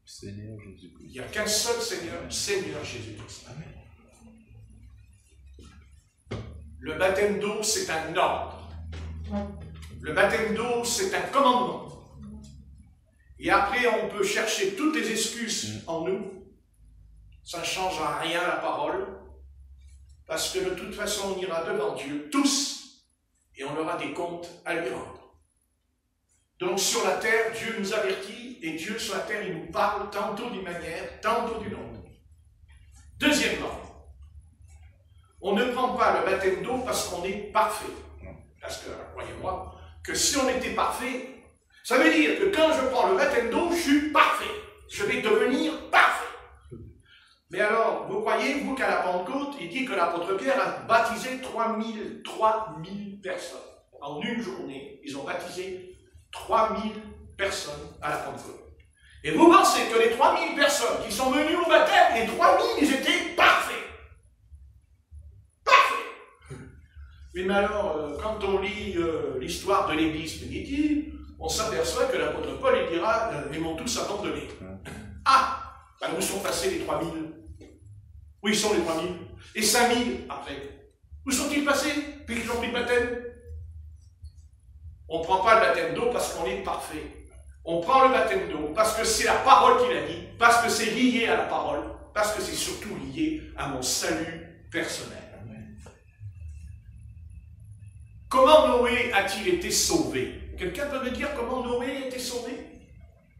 Seigneur Jésus-Christ. Il n'y a qu'un seul Seigneur, Seigneur Jésus-Christ. Amen. Le baptême d'eau, c'est un ordre. Le baptême d'eau, c'est un commandement. Et après, on peut chercher toutes les excuses en nous. Ça ne change en rien la parole. Parce que de toute façon, on ira devant Dieu, tous, et on aura des comptes à lui rendre. Donc sur la terre, Dieu nous avertit, et Dieu sur la terre, il nous parle tantôt d'une manière, tantôt d'une autre. Deuxièmement, on ne prend pas le baptême d'eau parce qu'on est parfait. Parce que, croyez-moi, que si on était parfait, ça veut dire que quand je prends le baptême d'eau, je suis parfait. Je vais devenir parfait. Mais alors, vous croyez, vous, qu'à la Pentecôte, il dit que l'apôtre Pierre a baptisé 3000 personnes. En une journée, ils ont baptisé 3000 personnes à la Pentecôte. Et vous pensez que les 3000 personnes qui sont venues au baptême, les 3000, ils étaient parfaits. Parfaits. Mais alors, quand on lit l'histoire de l'Église primitive, on s'aperçoit que l'apôtre Paul, il dira, ils m'ont tous abandonné. Ah, ben où sont passés les 3000? Où ils sont les 3000? Et 5000 après? Où sont-ils passés? Puis qu'ils ont pris le baptême? On ne prend pas le baptême d'eau parce qu'on est parfait. On prend le baptême d'eau parce que c'est la parole qu'il a dit, parce que c'est lié à la parole, parce que c'est surtout lié à mon salut personnel. Comment Noé a-t-il été sauvé? Quelqu'un peut me dire comment Noé a été sauvé?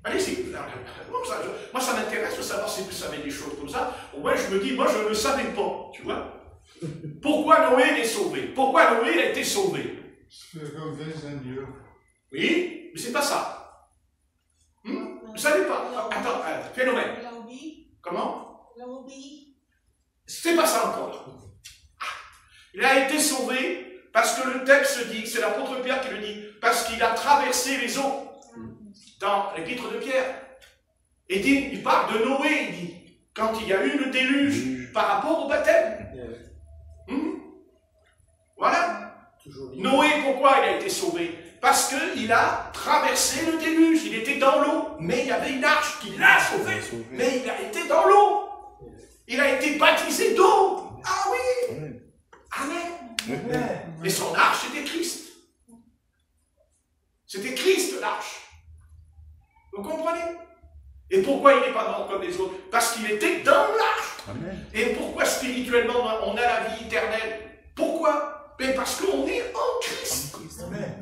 Allez-y. Moi, ça m'intéresse de savoir si vous savez des choses comme ça. Au moins, je me dis, moi, je ne le savais pas, tu vois. Pourquoi Noé est sauvé? Pourquoi Noé a été sauvé? Oui, mais c'est pas ça. Vous savez pas? Attends, phénomène. Comment? C'est pas ça encore. Il a été sauvé parce que le texte dit, c'est l'apôtre Pierre qui le dit, parce qu'il a traversé les eaux. Dans l'épître de Pierre. Et dit, il parle de Noé, il dit, quand il y a eu le déluge par rapport au baptême. Voilà. Noé, pourquoi il a été sauvé? Parce qu'il a traversé le déluge, il était dans l'eau, mais il y avait une arche qui l'a sauvé. Mais il a été dans l'eau. Il a été baptisé d'eau. Ah oui. Amen. Et son arche, c'était Christ. C'était Christ, l'arche. Vous comprenez? Et pourquoi il n'est pas mort comme les autres? Parce qu'il était dans l'arche. Et pourquoi spirituellement on a la vie éternelle? Pourquoi? Mais parce qu'on est en Christ.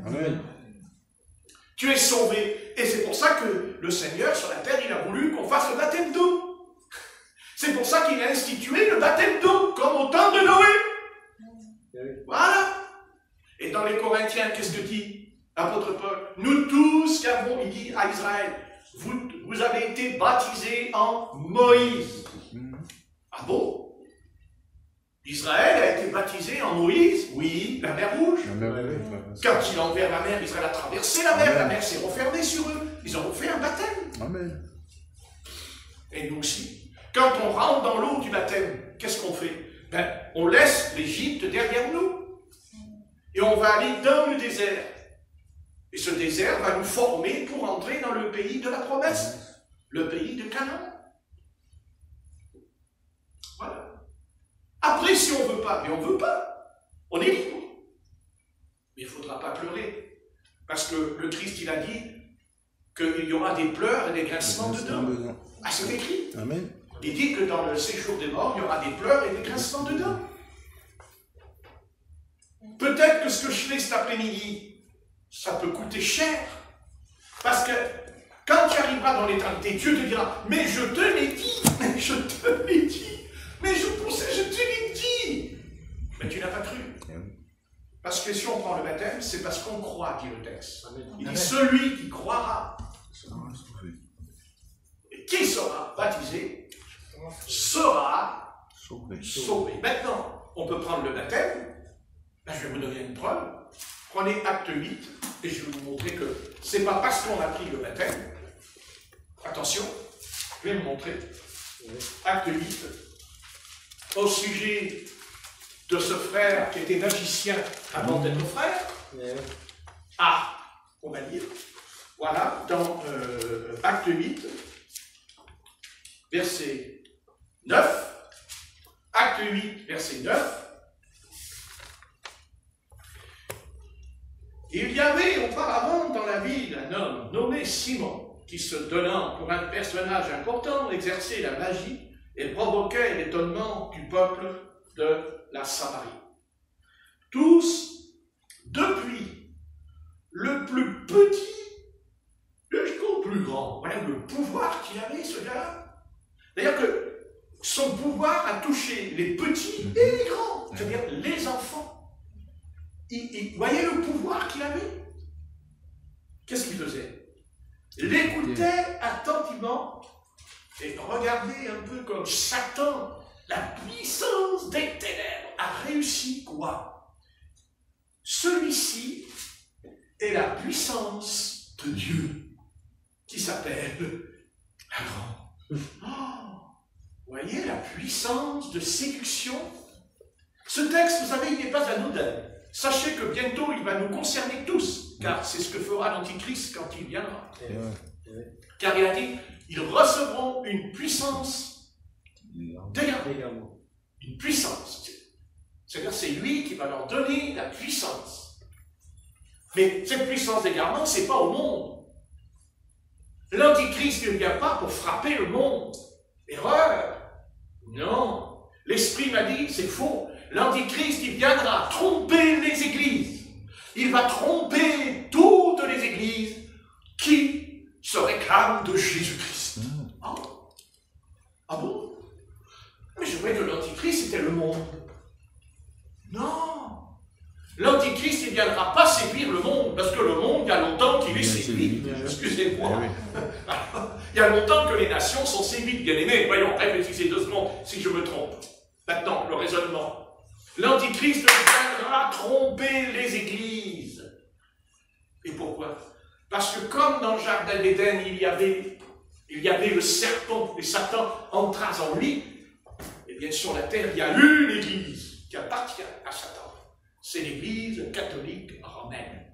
Amen. Tu es sauvé. Et c'est pour ça que le Seigneur sur la terre, il a voulu qu'on fasse le baptême d'eau. C'est pour ça qu'il a institué le baptême d'eau, comme au temps de Noé. Voilà. Et dans les Corinthiens, qu'est-ce que dit l'apôtre Paul? Nous tous qui avons, il dit à Israël, vous avez été baptisés en Moïse. Ah bon? Israël a été baptisé en Moïse? Oui, la mer Rouge. Quand il a ouvert la mer, Israël a traversé la mer s'est refermée sur eux. Ils ont fait un baptême. Amen. Et nous aussi. Quand on rentre dans l'eau du baptême, qu'est-ce qu'on fait? Ben, on laisse l'Égypte derrière nous. Et on va aller dans le désert. Et ce désert va nous former pour entrer dans le pays de la promesse, le pays de Canaan. Voilà. Après, si on ne veut pas, mais on ne veut pas, on est libre. Mais il ne faudra pas pleurer. Parce que le Christ, il a dit qu'il y aura des pleurs et des grincements de dents. Ah, c'est écrit. Amen. Il dit que dans le séjour des morts, il y aura des pleurs et des grincements de dents. Peut-être que ce que je fais cet après-midi, ça peut coûter cher. Parce que quand tu arriveras dans l'éternité, Dieu te dira, mais je te l'ai dit, mais je pensais, je te l'ai dit. Mais tu n'as pas cru. Parce que si on prend le baptême, c'est parce qu'on croit, dit le texte. Il dit, celui qui croira, et qui sera baptisé, sera sauvé. Maintenant, on peut prendre le baptême. Là, je vais vous donner une preuve. Prenez Acte 8, et je vais vous montrer que ce n'est pas parce qu'on a pris le baptême. Attention, je vais vous montrer. Acte 8, au sujet de ce frère qui était magicien avant d'être frère. Ah, on va lire. Voilà, dans Acte 8, verset 9. Acte 8, verset 9. Il y avait auparavant dans la ville un homme nommé Simon, qui se donnant pour un personnage important, exerçait la magie et provoquait l'étonnement du peuple de la Samarie. Tous, depuis le plus petit jusqu'au plus grand, voilà le pouvoir qu'il avait, ce gars-là. D'ailleurs que son pouvoir a touché les petits et les grands, c'est-à-dire les enfants. Vous voyez le pouvoir qu'il avait? Qu'est-ce qu'il faisait? Il écoutait attentivement et regardez un peu comme Satan, la puissance des ténèbres, a réussi quoi? Celui-ci est la puissance de Dieu qui s'appelle la grande. Oh, vous voyez la puissance de séduction? Ce texte, vous savez, il n'est pas anodin. Sachez que bientôt, il va nous concerner tous, car c'est ce que fera l'Antichrist quand il viendra. Car il a dit, ils recevront une puissance d'égarement. Une puissance. C'est-à-dire, c'est lui qui va leur donner la puissance. Mais cette puissance d'égarement, ce n'est pas au monde. L'Antichrist ne vient pas pour frapper le monde. Erreur. Non. L'Esprit m'a dit, c'est faux. L'Antichrist, il viendra tromper les églises. Il va tromper toutes les églises qui se réclament de Jésus-Christ. Ah. Ah bon? Mais je croyais que l'Antichrist, c'était le monde. Non. L'Antichrist, il ne viendra pas séduire le monde, parce que le monde, il y a longtemps qu'il est séduit. Excusez-moi. Il y a longtemps que les nations sont séduites, bien aimés. Voyons, réfléchissez 2 secondes si je me trompe. Maintenant, le raisonnement. L'Antichrist viendra tromper les églises. Et pourquoi? Parce que comme dans le jardin d'Éden, il y avait le serpent, et Satan entra en lui, et bien sur la terre, il y a une église qui appartient à Satan. C'est l'église catholique romaine.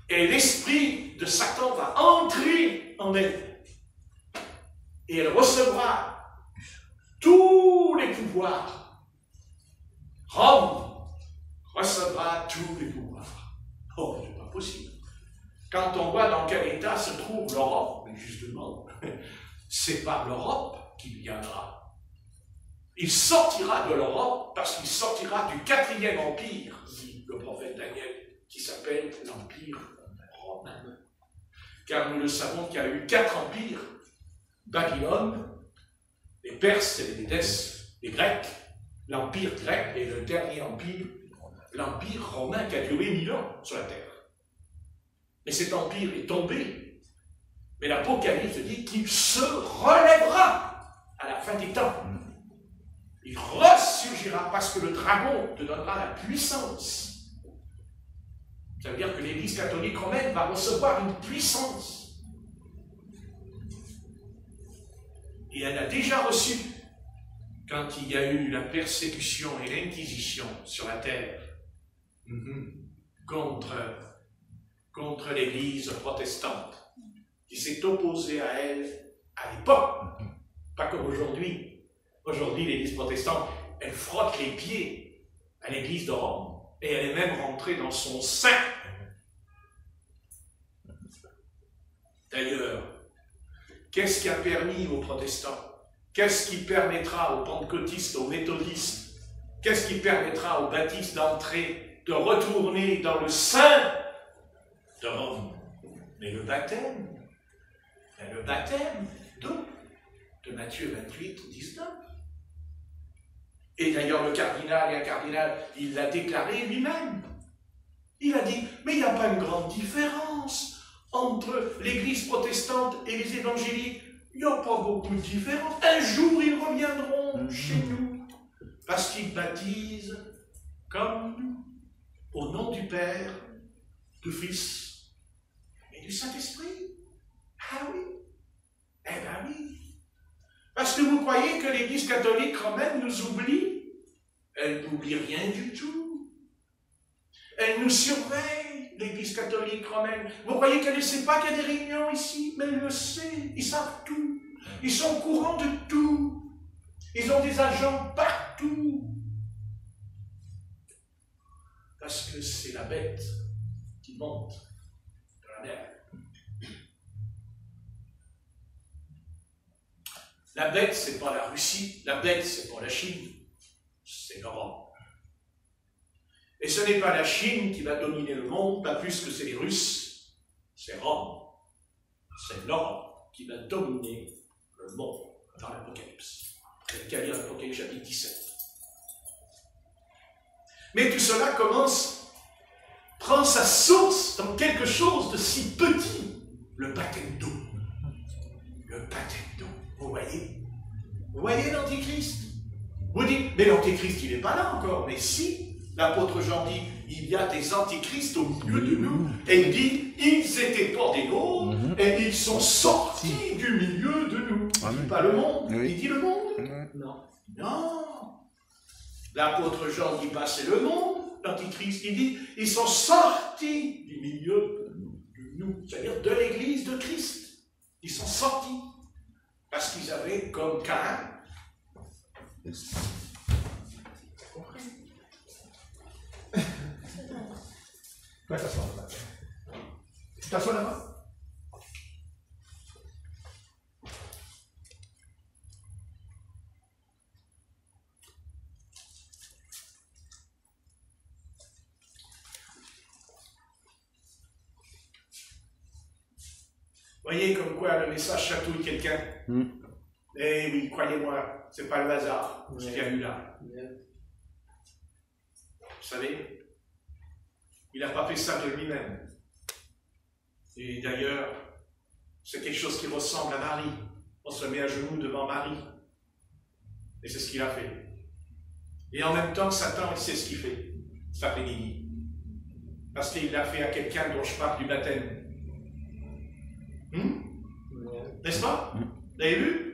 Et l'esprit de Satan va entrer en elle. Et elle recevra tous les pouvoirs. Rome recevra tous les pouvoirs. Oh, c'est pas possible. Quand on voit dans quel état se trouve l'Europe, mais justement, c'est pas l'Europe qui viendra. Il sortira de l'Europe parce qu'il sortira du 4e empire, dit le prophète Daniel, qui s'appelle l'Empire romain. Car nous le savons qu'il y a eu 4 empires. Babylone, les Perses et les Médès, les Grecs, l'Empire grec et le dernier empire, l'Empire romain qui a duré 1000 ans sur la terre. Mais cet empire est tombé. Mais l'Apocalypse dit qu'il se relèvera à la fin des temps. Il ressurgira parce que le dragon te donnera la puissance. Ça veut dire que l'Église catholique romaine va recevoir une puissance. Et elle a déjà reçu quand il y a eu la persécution et l'inquisition sur la terre contre l'Église protestante qui s'est opposée à elle à l'époque, pas comme aujourd'hui. Aujourd'hui, l'Église protestante, elle frotte les pieds à l'Église de Rome et elle est même rentrée dans son sein. D'ailleurs, qu'est-ce qui a permis aux protestants? Qu'est-ce qui permettra aux pentecôtistes, aux méthodistes, qu'est-ce qui permettra aux baptistes d'entrer, de retourner dans le sein de Rome? Mais le baptême de Matthieu 28, 19. Et d'ailleurs, un cardinal, il l'a déclaré lui-même. Il a dit, mais il n'y a pas une grande différence entre l'Église protestante et les évangéliques. Il n'y a pas beaucoup de différence. Un jour, ils reviendront chez nous. Parce qu'ils baptisent comme nous. Au nom du Père, du Fils et du Saint-Esprit. Ah oui. Eh bien oui. Parce que vous croyez que l'Église catholique romaine nous oublie? Elle n'oublie rien du tout. Elle nous surveille, l'Église catholique romaine. Vous croyez qu'elle ne sait pas qu'il y a des réunions ici? Mais elle le sait, ils savent tout. Ils sont au courant de tout. Ils ont des agents partout. Parce que c'est la bête qui monte dans la mer. La bête, ce n'est pas la Russie, la bête, ce n'est pas la Chine, c'est l'Europe. Et ce n'est pas la Chine qui va dominer le monde, pas plus que c'est les Russes, c'est Rome. C'est l'Europe qui va dominer le monde dans l'Apocalypse. Quelqu'un lire l'Apocalypse chapitre 17. Mais tout cela prend sa source dans quelque chose de si petit, le baptême d'eau. Le baptême d'eau, vous voyez? Vous voyez l'Antichrist? Vous dites, mais l'Antichrist, il n'est pas là encore. Mais si, l'apôtre Jean dit, il y a des antichrists au milieu de nous. Et il dit, ils n'étaient pas des nôtres, et ils sont sortis du milieu de nous. Il ne dit pas le monde, il dit le monde. Non. Non. L'apôtre Jean ne dit pas c'est le monde, l'antichrist, il dit, ils sont sortis du milieu de nous, c'est-à-dire de l'église de Christ. Ils sont sortis. Parce qu'ils avaient comme Caïn. Va t'asseoir là-bas. Tu t'assois là-bas? Voyez comme quoi le message chatouille quelqu'un. Eh oui, croyez-moi, c'est pas le hasard, ce qu'il y a eu là. Vous savez, il n'a pas fait ça de lui-même. Et d'ailleurs, c'est quelque chose qui ressemble à Marie. On se met à genoux devant Marie. Et c'est ce qu'il a fait. Et en même temps, Satan, il sait ce qu'il fait, cet après-midi. Parce qu'il l'a fait à quelqu'un dont je parle du baptême. N'est-ce pas? Vous avez vu?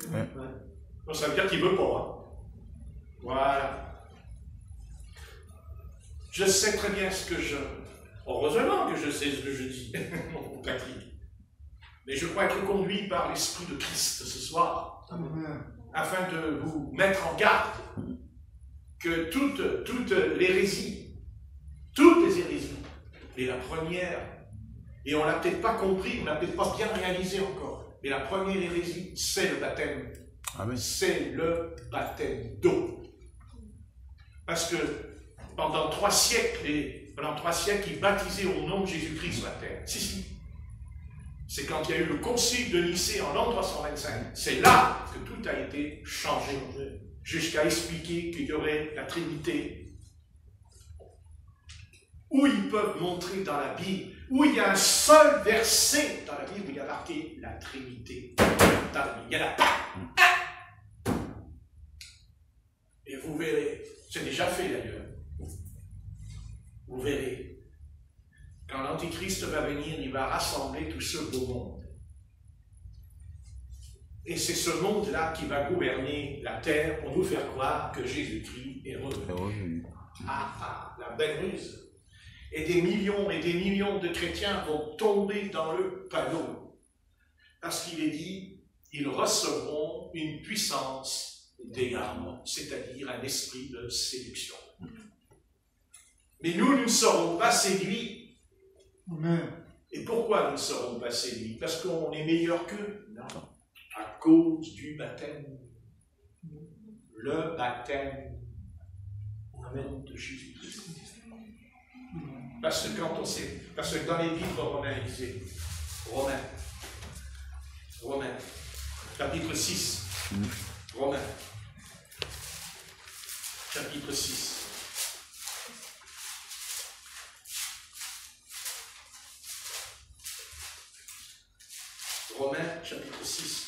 Donc ça veut dire qu'il ne veut pas. Hein? Voilà. Je sais très bien ce que je... Heureusement que je sais ce que je dis, mon Patrick. Mais je crois être conduit par l'Esprit de Christ ce soir, afin de vous mettre en garde que toute l'hérésie, toutes les hérésies, et la première, et on ne l'a peut-être pas compris, on ne l'a peut-être pas bien réalisé encore, mais la première hérésie, c'est le baptême. Amen. C'est le baptême d'eau. Parce que pendant 3 siècles, ils baptisaient au nom de Jésus-Christ sur la terre. Si. C'est quand il y a eu le concile de Nicée en l'an 325. C'est là que tout a été changé. Jusqu'à expliquer qu'il y aurait la Trinité. Où ils peuvent montrer dans la Bible, où il y a un seul verset dans la Bible où il y a marqué la Trinité. Dans la Bible, il n'y en a pas. Et vous verrez, c'est déjà fait d'ailleurs. Vous verrez, quand l'Antichrist va venir, il va rassembler tout ce beau monde. Et c'est ce monde-là qui va gouverner la terre pour nous faire croire que Jésus-Christ est revenu. La belle ruse. Et des millions de chrétiens vont tomber dans le panneau. Parce qu'il est dit, ils recevront une puissance d'égarement, c'est-à-dire un esprit de séduction. Mais nous ne serons pas séduits. Et pourquoi nous ne serons pas séduits? Parce qu'on est meilleur qu'eux? Non. À cause du baptême. Le baptême. Amen, de Jésus-Christ. Parce que dans les livres romains, il disait, Romains, chapitre 6, Romains, chapitre 6. Romains, chapitre 6.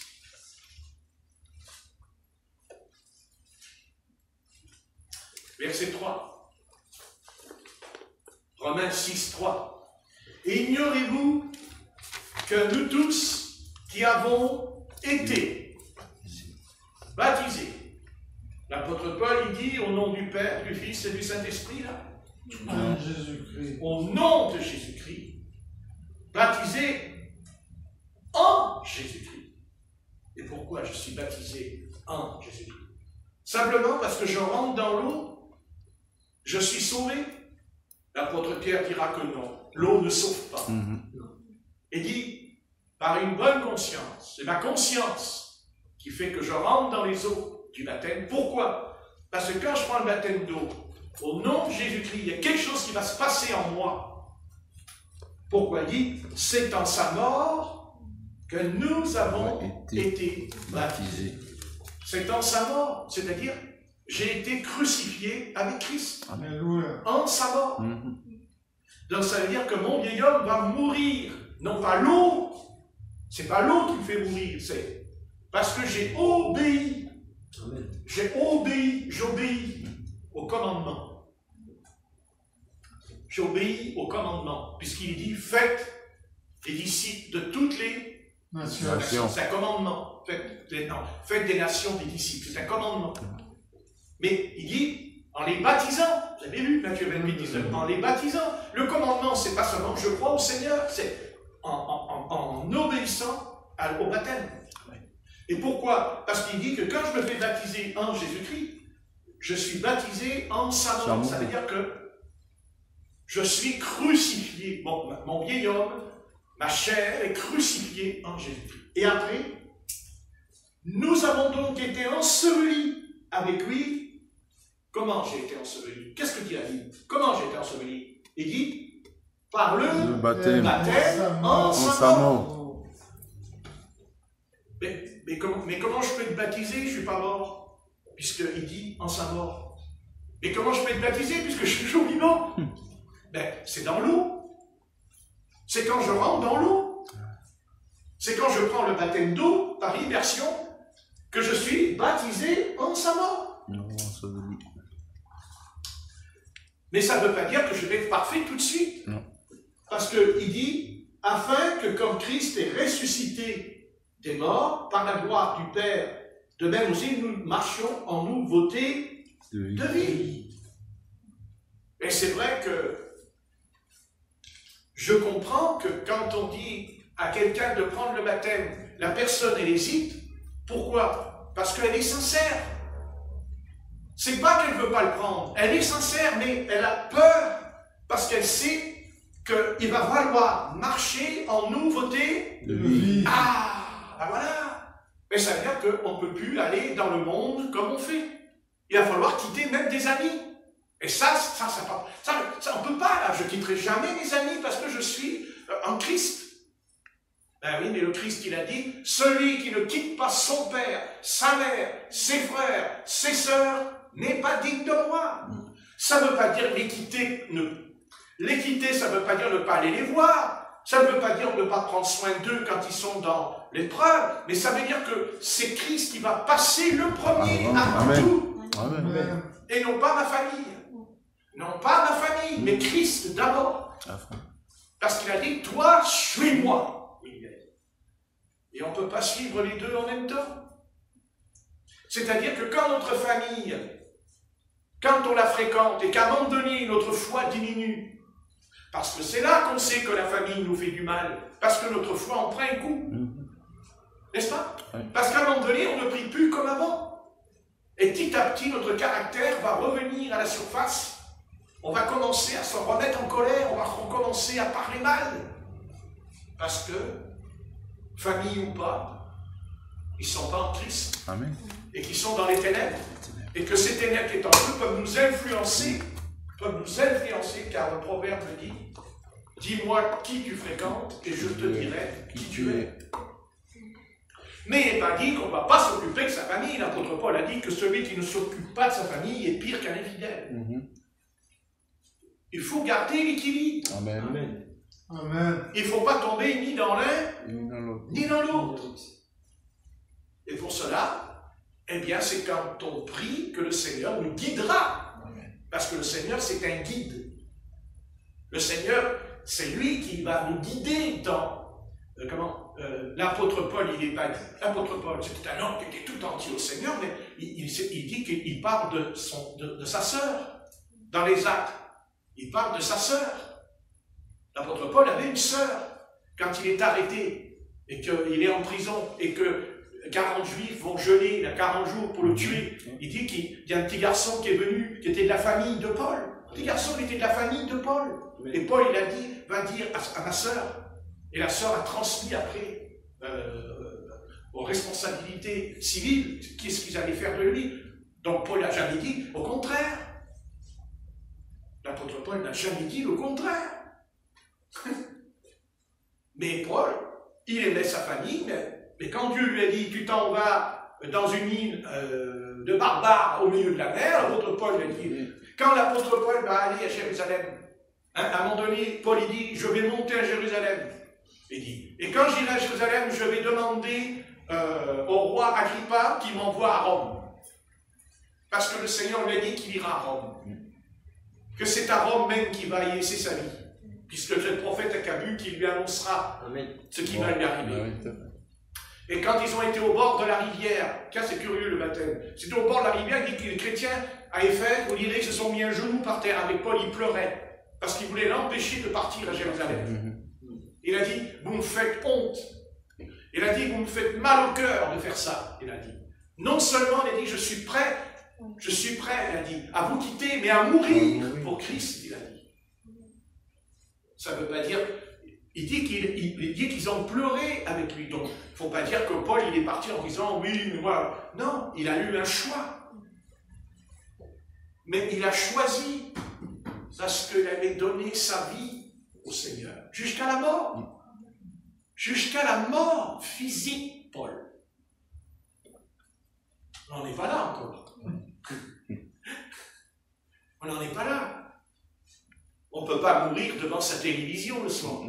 Verset 3. Romains 6, 3. Et ignorez-vous que nous tous qui avons été baptisés, l'apôtre Paul, il dit au nom du Père, du Fils et du Saint-Esprit, là, au nom de Jésus-Christ, baptisés en Jésus-Christ. Et pourquoi je suis baptisé en Jésus-Christ? Simplement parce que je rentre dans l'eau, je suis sauvé. L'apôtre Pierre dira que non, l'eau ne sauve pas. Et dit, par une bonne conscience, c'est ma conscience qui fait que je rentre dans les eaux du baptême. Pourquoi? Parce que quand je prends le baptême d'eau, au nom de Jésus-Christ, il y a quelque chose qui va se passer en moi. Pourquoi il dit, c'est en sa mort que nous avons été baptisés. C'est en sa mort, c'est-à-dire, j'ai été crucifié avec Christ. Alléluia. En sa mort. Donc ça veut dire que mon vieil homme va mourir. Non pas l'eau, c'est pas l'eau qui me fait mourir, c'est parce que j'ai obéi. J'obéis au commandement. J'obéis au commandement, puisqu'il dit, faites les disciples de toutes les nations. C'est un commandement. Faites des nations des disciples, c'est un commandement. Mais il dit, en les baptisant, vous avez lu Matthieu 28, 19, en les baptisant, le commandement, c'est pas seulement je crois au Seigneur, c'est en obéissant au baptême. Et pourquoi? Parce qu'il dit que quand je me fais baptiser en Jésus-Christ, je suis baptisé en sa mort. Ça veut dire que je suis crucifié. Bon, mon vieil homme, ma chair est crucifiée en Jésus-Christ. Et après, nous avons donc été ensevelis avec lui. Comment j'ai été enseveli? Qu'est-ce que dit la Bible? Comment j'ai été enseveli? Il dit, par le baptême en sa mort. Mais comment je peux être baptisé? Je ne suis pas mort, puisqu'il dit en sa mort. Mais comment je peux être baptisé puisque je suis toujours vivant? C'est dans l'eau. C'est quand je rentre dans l'eau. C'est quand je prends le baptême d'eau par immersion que je suis baptisé en sa mort. Mais ça ne veut pas dire que je vais être parfait tout de suite. Non. Parce qu'il dit, afin que comme Christ est ressuscité des morts, par la gloire du Père, de même aussi nous marchions en nouveauté de vie. Et c'est vrai que je comprends que quand on dit à quelqu'un de prendre le baptême, la personne elle hésite. Pourquoi? Parce qu'elle est sincère. C'est pas qu'elle ne veut pas le prendre. Elle est sincère, mais elle a peur parce qu'elle sait qu'il va falloir marcher en nouveauté de vie. Ben voilà. Mais ça veut dire qu'on ne peut plus aller dans le monde comme on fait. Il va falloir quitter même des amis. Et ça on ne peut pas. Là. Je ne quitterai jamais mes amis parce que je suis en Christ. Ben oui, mais le Christ, il a dit, celui qui ne quitte pas son père, sa mère, ses frères, ses sœurs, n'est pas digne de moi. Ça ne veut pas dire l'équité. L'équité, ça ne veut pas dire ne pas aller les voir. Ça ne veut pas dire ne pas prendre soin d'eux quand ils sont dans l'épreuve, mais ça veut dire que c'est Christ qui va passer le premier avant tout. Amen. Et non pas ma famille. Non pas ma famille, mais Christ d'abord. Parce qu'il a dit, toi, suis-moi. Et on ne peut pas suivre les deux en même temps. C'est-à-dire que quand notre famille, quand on la fréquente et qu'à un moment donné, notre foi diminue, parce que c'est là qu'on sait que la famille nous fait du mal, parce que notre foi en prend un coup. N'est-ce pas? Parce qu'à un moment donné, on ne prie plus comme avant. Et petit à petit, notre caractère va revenir à la surface. On va commencer à se remettre en colère, on va recommencer à parler mal. Parce que, famille ou pas, ils ne sont pas en Christ. Amen. Et qu'ils sont dans les ténèbres. Et que ces ténèbres qui est en eux peuvent nous influencer, car le proverbe dit, dis-moi qui tu fréquentes et je te dirai qui tu es. Mais il n'est pas dit qu'on ne va pas s'occuper de sa famille. L'apôtre Paul a dit que celui qui ne s'occupe pas de sa famille est pire qu'un infidèle. Il faut garder l'équilibre. Amen. Il ne faut pas tomber ni dans l'un, ni dans l'autre. Et pour cela, eh bien, c'est quand on prie que le Seigneur nous guidera. Parce que le Seigneur, c'est un guide. Le Seigneur, c'est lui qui va nous guider dans... l'apôtre Paul, il n'est pas... L'apôtre Paul, c'était un homme qui était tout entier au Seigneur, mais il dit qu'il parle de sa sœur. Dans les Actes, il parle de sa sœur. L'apôtre Paul avait une sœur. Quand il est arrêté, et qu'il est en prison, et que 40 Juifs vont geler, il a 40 jours pour le tuer. Il dit qu'il y a un petit garçon qui est venu, qui était de la famille de Paul. Le petit garçon, il était de la famille de Paul. Et Paul, il a dit, va dire à ma sœur. Et la sœur a transmis après aux responsabilités civiles, qu'est-ce qu'ils allaient faire de lui. Donc Paul n'a jamais dit au contraire. L'apôtre Paul n'a jamais dit le contraire. Mais Paul, il aimait sa famille, mais quand Dieu lui a dit, tu t'en vas dans une île de barbares au milieu de la mer, l'apôtre Paul lui a dit, quand l'apôtre Paul va aller à Jérusalem, hein, à un moment donné, Paul il dit, je vais monter à Jérusalem. Il dit, et quand j'irai à Jérusalem, je vais demander au roi Agrippa qui m'envoie à Rome. Parce que le Seigneur lui a dit qu'il ira à Rome. Que c'est à Rome même qu'il va y laisser sa vie. Puisque c'est le prophète Akabu qui lui annoncera ce qui va lui arriver. Et quand ils ont été au bord de la rivière, car c'est curieux le baptême, c'était au bord de la rivière, il dit que les chrétiens à Éphèse, vous direz, se sont mis un genou par terre avec Paul, il pleurait, parce qu'il voulait l'empêcher de partir à Jérusalem. Il a dit, vous me faites honte. Il a dit, vous me faites mal au cœur de faire ça. Il a dit, non seulement il a dit, je suis prêt, il a dit, à vous quitter, mais à mourir pour Christ, il a dit. Ça ne veut pas dire... Il dit qu'ils ont pleuré avec lui. Donc, il ne faut pas dire que Paul, il est parti en disant, oui, mais moi... Non, il a eu un choix. Mais il a choisi parce qu'il avait donné sa vie au Seigneur. Jusqu'à la mort. Jusqu'à la mort physique, Paul. On n'en est pas là encore. On n'en est pas là. On ne peut pas mourir devant sa télévision le soir.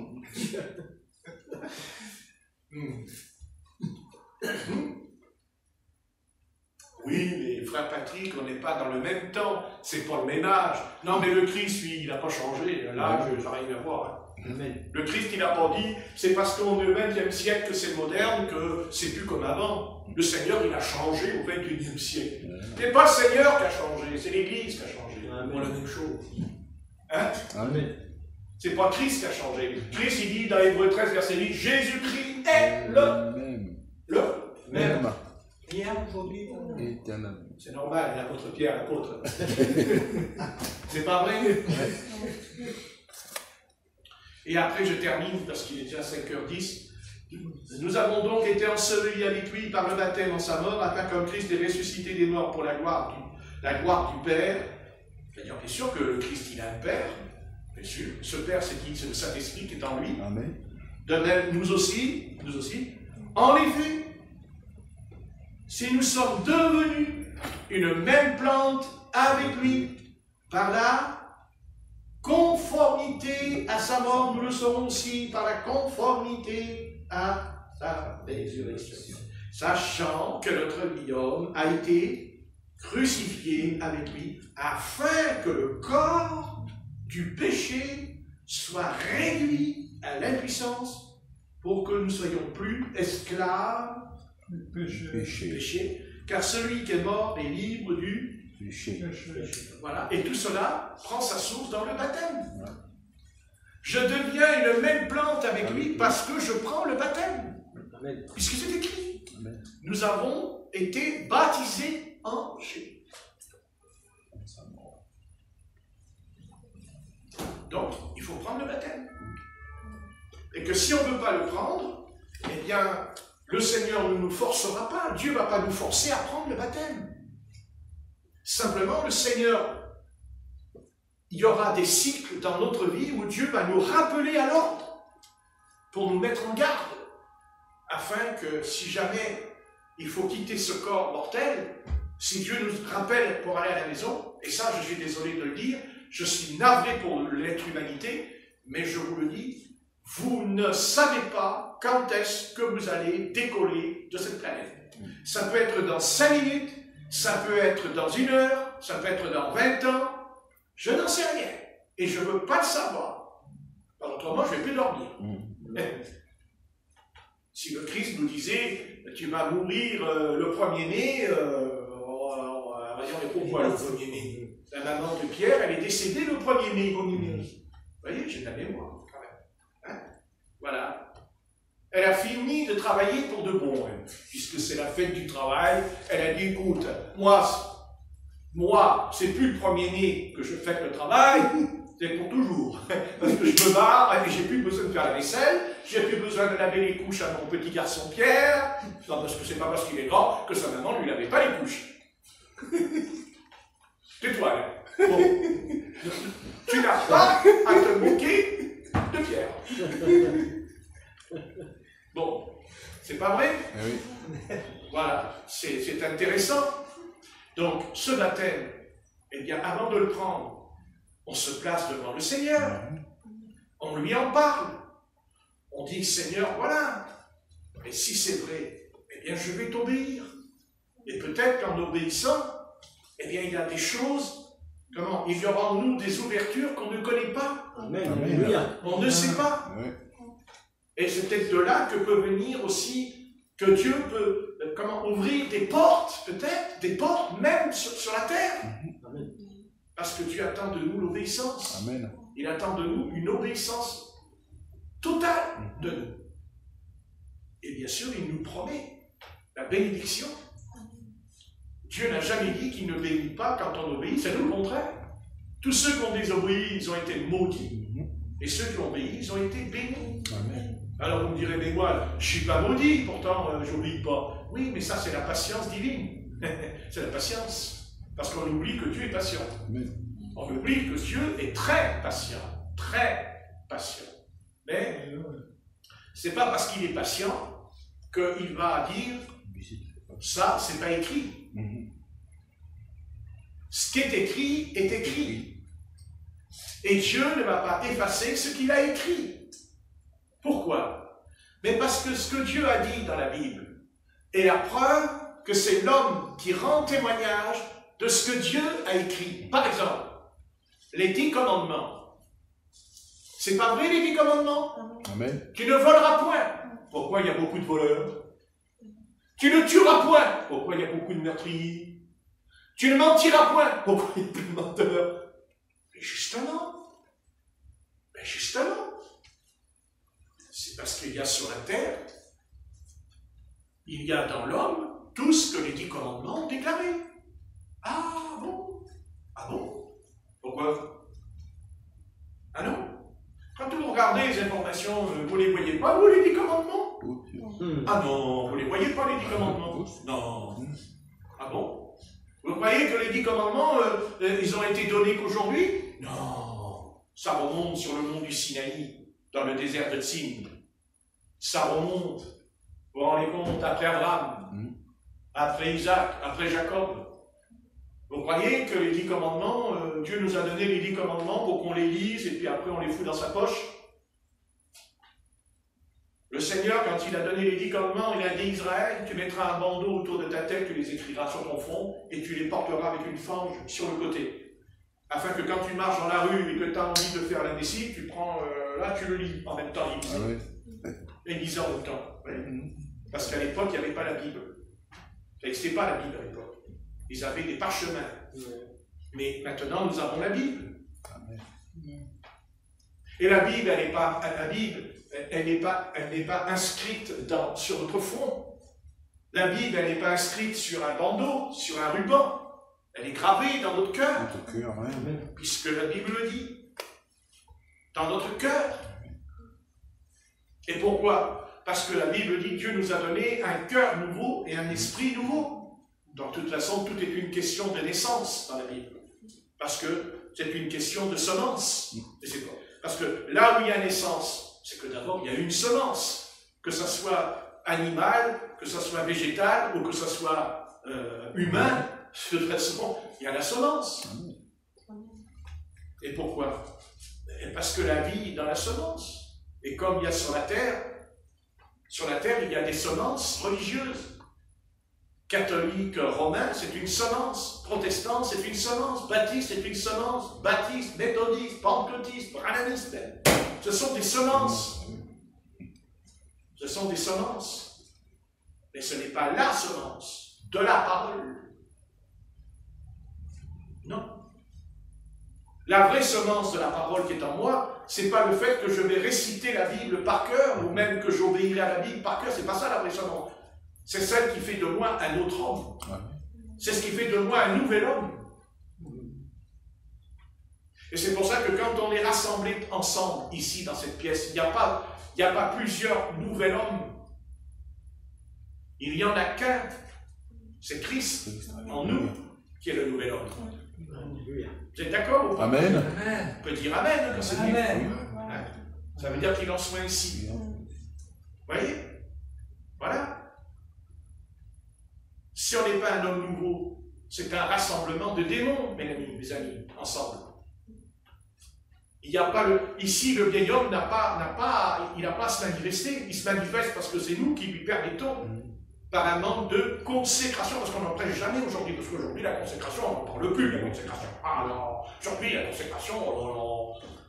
Oui, mais frère Patrick, on n'est pas dans le même temps. C'est pas le même âge. Non, mais le Christ, lui, il n'a pas changé. L'âge, ça n'a rien à voir. Hein. Le Christ, il n'a pas dit, c'est parce qu'on est au XXe siècle que c'est moderne, que c'est plus comme avant. Le Seigneur, il a changé au XXIe siècle. C'est pas le Seigneur qui a changé, c'est l'Église qui a changé. Pour la même chose. Hein? Amen. C'est pas Christ qui a changé. Christ, il dit dans Hébreux 13, verset 8, Jésus-Christ est le même. Hier, aujourd'hui, c'est normal, l'apôtre Pierre, l'apôtre. C'est pas vrai? Et après, je termine, parce qu'il est déjà 5h10. Nous avons donc été ensevelis avec lui par le baptême en sa mort, afin comme Christ est ressuscité des morts pour la gloire du Père. C'est-à-dire, bien sûr que le Christ, il a un Père, bien sûr. Ce Père, c'est qui? C'est le Saint-Esprit qui est en lui. Amen. De même, nous aussi, en effet, si nous sommes devenus une même plante avec lui, par la conformité à sa mort, nous le serons aussi par la conformité à sa résurrection. Sachant que notre vieil homme a été crucifié avec lui, afin que le corps du péché soit réduit à l'impuissance, pour que nous ne soyons plus esclaves du péché, car celui qui est mort est libre du péché. Voilà. Et tout cela prend sa source dans le baptême. Ouais. Je deviens une même plante avec lui parce que je prends le baptême. Amen. Puisque c'est écrit. Amen. Nous avons été baptisés en Jésus. Donc, il faut prendre le baptême. Et que si on ne veut pas le prendre, eh bien, le Seigneur ne nous forcera pas. Dieu ne va pas nous forcer à prendre le baptême. Simplement, le Seigneur, il y aura des cycles dans notre vie où Dieu va nous rappeler à l'ordre pour nous mettre en garde, afin que si jamais il faut quitter ce corps mortel, si Dieu nous rappelle pour aller à la maison, et ça, je suis désolé de le dire, je suis navré pour l'être humanité, mais je vous le dis, vous ne savez pas quand est-ce que vous allez décoller de cette planète. Ça peut être dans 5 minutes, ça peut être dans 1 heure, ça peut être dans 20 ans, je n'en sais rien. Et je ne veux pas le savoir. Autrement, je ne vais plus dormir. Si le Christ nous disait, tu vas mourir le premier-né, pourquoi le premier-né? La maman de Pierre, elle est décédée le premier-né. Vous voyez, j'ai de la mémoire. Voilà. Elle a fini de travailler pour de bon, puisque c'est la fête du travail. Elle a dit, écoute, moi, c'est plus le premier-né que je fête le travail, C'est pour toujours. Parce que je me barre et j'ai plus besoin de faire la vaisselle, j'ai plus besoin de laver les couches à mon petit garçon Pierre. Non, parce que c'est pas parce qu'il est grand que sa maman ne lui lavait pas les couches. Tais-toi, là. Bon. Tu n'as pas à te moquer de Pierre. Bon. C'est pas vrai? Oui. Voilà. C'est intéressant. Donc, ce baptême, eh bien, avant de le prendre, on se place devant le Seigneur. On lui en parle. On dit, Seigneur, voilà. Et si c'est vrai, eh bien, je vais t'obéir. Et peut-être qu'en obéissant, eh bien, il y a des choses, il y aura en nous des ouvertures qu'on ne connaît pas. Amen. Amen. On ne sait pas. Oui. Et c'est peut-être de là que peut venir aussi, que Dieu peut, ouvrir des portes, peut-être, des portes même sur la terre. Amen. Parce que Dieu attend de nous l'obéissance. Amen. Il attend de nous une obéissance totale de nous. Et bien sûr, il nous promet la bénédiction. Dieu n'a jamais dit qu'il ne bénit pas quand on obéit, c'est le contraire. Tous ceux qui ont désobéi, ils ont été maudits. Et ceux qui ont obéi, ils ont été bénis. Amen. Alors vous me direz, mais moi, je ne suis pas maudit, pourtant je n'obéis pas. Oui, mais ça c'est la patience divine. C'est la patience. Parce qu'on oublie que Dieu est patient. Amen. On oublie que Dieu est très patient. Très patient. Mais ce n'est pas parce qu'il est patient qu'il va dire, ça, c'est pas écrit. Ce qui est écrit est écrit. Et Dieu ne va pas effacer ce qu'il a écrit. Pourquoi? Mais parce que ce que Dieu a dit dans la Bible est la preuve que c'est l'homme qui rend témoignage de ce que Dieu a écrit. Par exemple, les 10 commandements. C'est pas vrai les 10 commandements? Amen. Tu ne voleras point. Pourquoi il y a beaucoup de voleurs? Tu ne tueras point. Pourquoi il y a beaucoup de meurtriers? Tu ne mentiras point. Pourquoi il y a plus de menteurs? Mais justement. C'est parce qu'il y a sur la terre, il y a dans l'homme tout ce que les 10 commandements ont déclaré. Ah bon? Ah bon? Pourquoi? Ah non? Quand vous regardez les informations, vous ne les voyez pas, vous, les 10 commandements? Ah non, vous ne les voyez pas, les 10 commandements? Non. Ah bon? Vous croyez que les 10 commandements, ils ont été donnés qu'aujourd'hui? Non. Ça remonte sur le mont du Sinaï, dans le désert de Tsin. Ça remonte, vous vous rendez compte, après Abraham, après Isaac, après Jacob. Vous croyez que les 10 commandements, Dieu nous a donné les 10 commandements pour qu'on les lise et puis après on les fout dans sa poche? Le Seigneur, quand il a donné les 10 commandements, il a dit, Israël, tu mettras un bandeau autour de ta tête, tu les écriras sur ton front et tu les porteras avec une fange sur le côté. Afin que quand tu marches dans la rue et que tu as envie de faire l'indécis, tu prends, là tu le lis en même temps, il lisait. Ah oui. Et il lisait en même temps. Oui. Parce qu'à l'époque, il n'y avait pas la Bible. Ça n'existait pas la Bible à l'époque. Ils avaient des parchemins. Mais maintenant, nous avons la Bible. Amen. Et la Bible, elle n'est pas inscrite sur notre front. La Bible, elle n'est pas inscrite sur un bandeau, sur un ruban. Elle est gravée dans notre cœur. Notre cœur, oui. Puisque la Bible le dit. Dans notre cœur. Et pourquoi? Parce que la Bible dit que Dieu nous a donné un cœur nouveau et un esprit nouveau. De toute façon, tout est une question de naissance dans la Bible. Parce que c'est une question de semence. Et c'est quoi? Parce que là où il y a naissance, c'est que d'abord il y a une semence. Que ça soit animal, que ça soit végétal ou que ça soit humain, de toute façon, il y a la semence. Et pourquoi? Parce que la vie est dans la semence. Et comme il y a sur la terre, il y a des semences religieuses. Catholique, romain, c'est une semence. Protestant, c'est une semence. Baptiste, c'est une semence. Baptiste, méthodiste, pentecôtiste, branhamiste. Ce sont des semences. Ce sont des semences. Mais ce n'est pas la semence de la parole. Non. La vraie semence de la parole qui est en moi, c'est pas le fait que je vais réciter la Bible par cœur, ou même que j'obéirai à la Bible par cœur, c'est pas ça la vraie semence. C'est celle qui fait de moi un autre homme. C'est ce qui fait de moi un nouvel homme. Et c'est pour ça que quand on est rassemblés ensemble, ici, dans cette pièce, il n'y a pas plusieurs nouveaux hommes. Il n'y en a qu'un. C'est Christ en nous qui est le nouvel homme. Vous êtes d'accord ou pas? Amen. On peut dire Amen quand c'est bien. Amen. Hein? Ça veut dire qu'il en soit ainsi. Vous voyez? Voilà. Si on n'est pas un homme nouveau, c'est un rassemblement de démons, mes amis, ensemble. Il n'y a pas ici, le vieil homme n'a pas à se manifester. Il se manifeste parce que c'est nous qui lui permettons, par un manque de consécration, parce qu'on n'en prêche jamais aujourd'hui, parce qu'aujourd'hui, la consécration, on n'en parle plus, la consécration. Ah non, aujourd'hui, la consécration,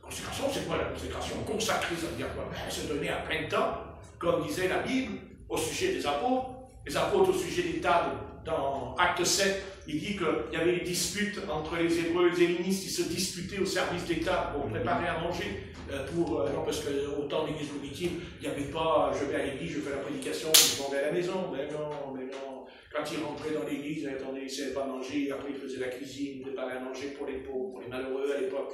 consécration, c'est quoi la consécration? Consacrer, ça veut dire quoi? Se donner à plein temps, comme disait la Bible, au sujet des apôtres. Les apôtres, au sujet des tables, dans Acte 7, il dit qu'il y avait des disputes entre les Hébreux et les Hellénistes, ils se disputaient au service des tables pour préparer à manger. Non, parce qu'au temps de l'église primitive, il n'y avait pas, je vais à l'église, je fais la prédication, je m'en vais à la maison. Mais non. Quand ils rentraient dans l'église, ils attendaient, ils ne savaient pas manger, après ils faisaient la cuisine, ils préparaient à manger pour les pauvres, pour les malheureux à l'époque.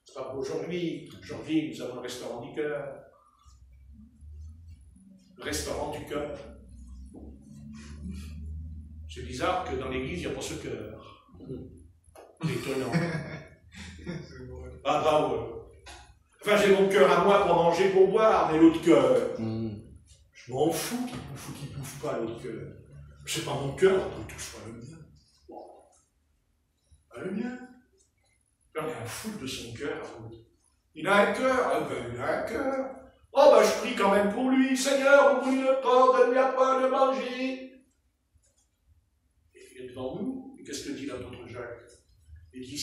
C'est pas pour aujourd'hui. Aujourd'hui, nous avons le restaurant du cœur. Le restaurant du cœur. C'est bizarre que dans l'église, il n'y a pas ce cœur. C'est étonnant. Ah bah ouais. Enfin, j'ai mon cœur à moi pour manger, pour boire, mais l'autre cœur. Je m'en fous qu'il bouffe ou qu'il ne bouffe pas l'autre cœur. C'est pas mon cœur, on touche pas le mien. Bon. Pas le mien. Là, on est un fou de son cœur. Il a un cœur. Ah ben, il a un cœur. Oh ben, je prie quand même pour lui. Seigneur, ouvre une porte, donne-lui à pain de manger. Et il est devant nous. Et qu'est-ce que dit l'apôtre Jacques? Il dit,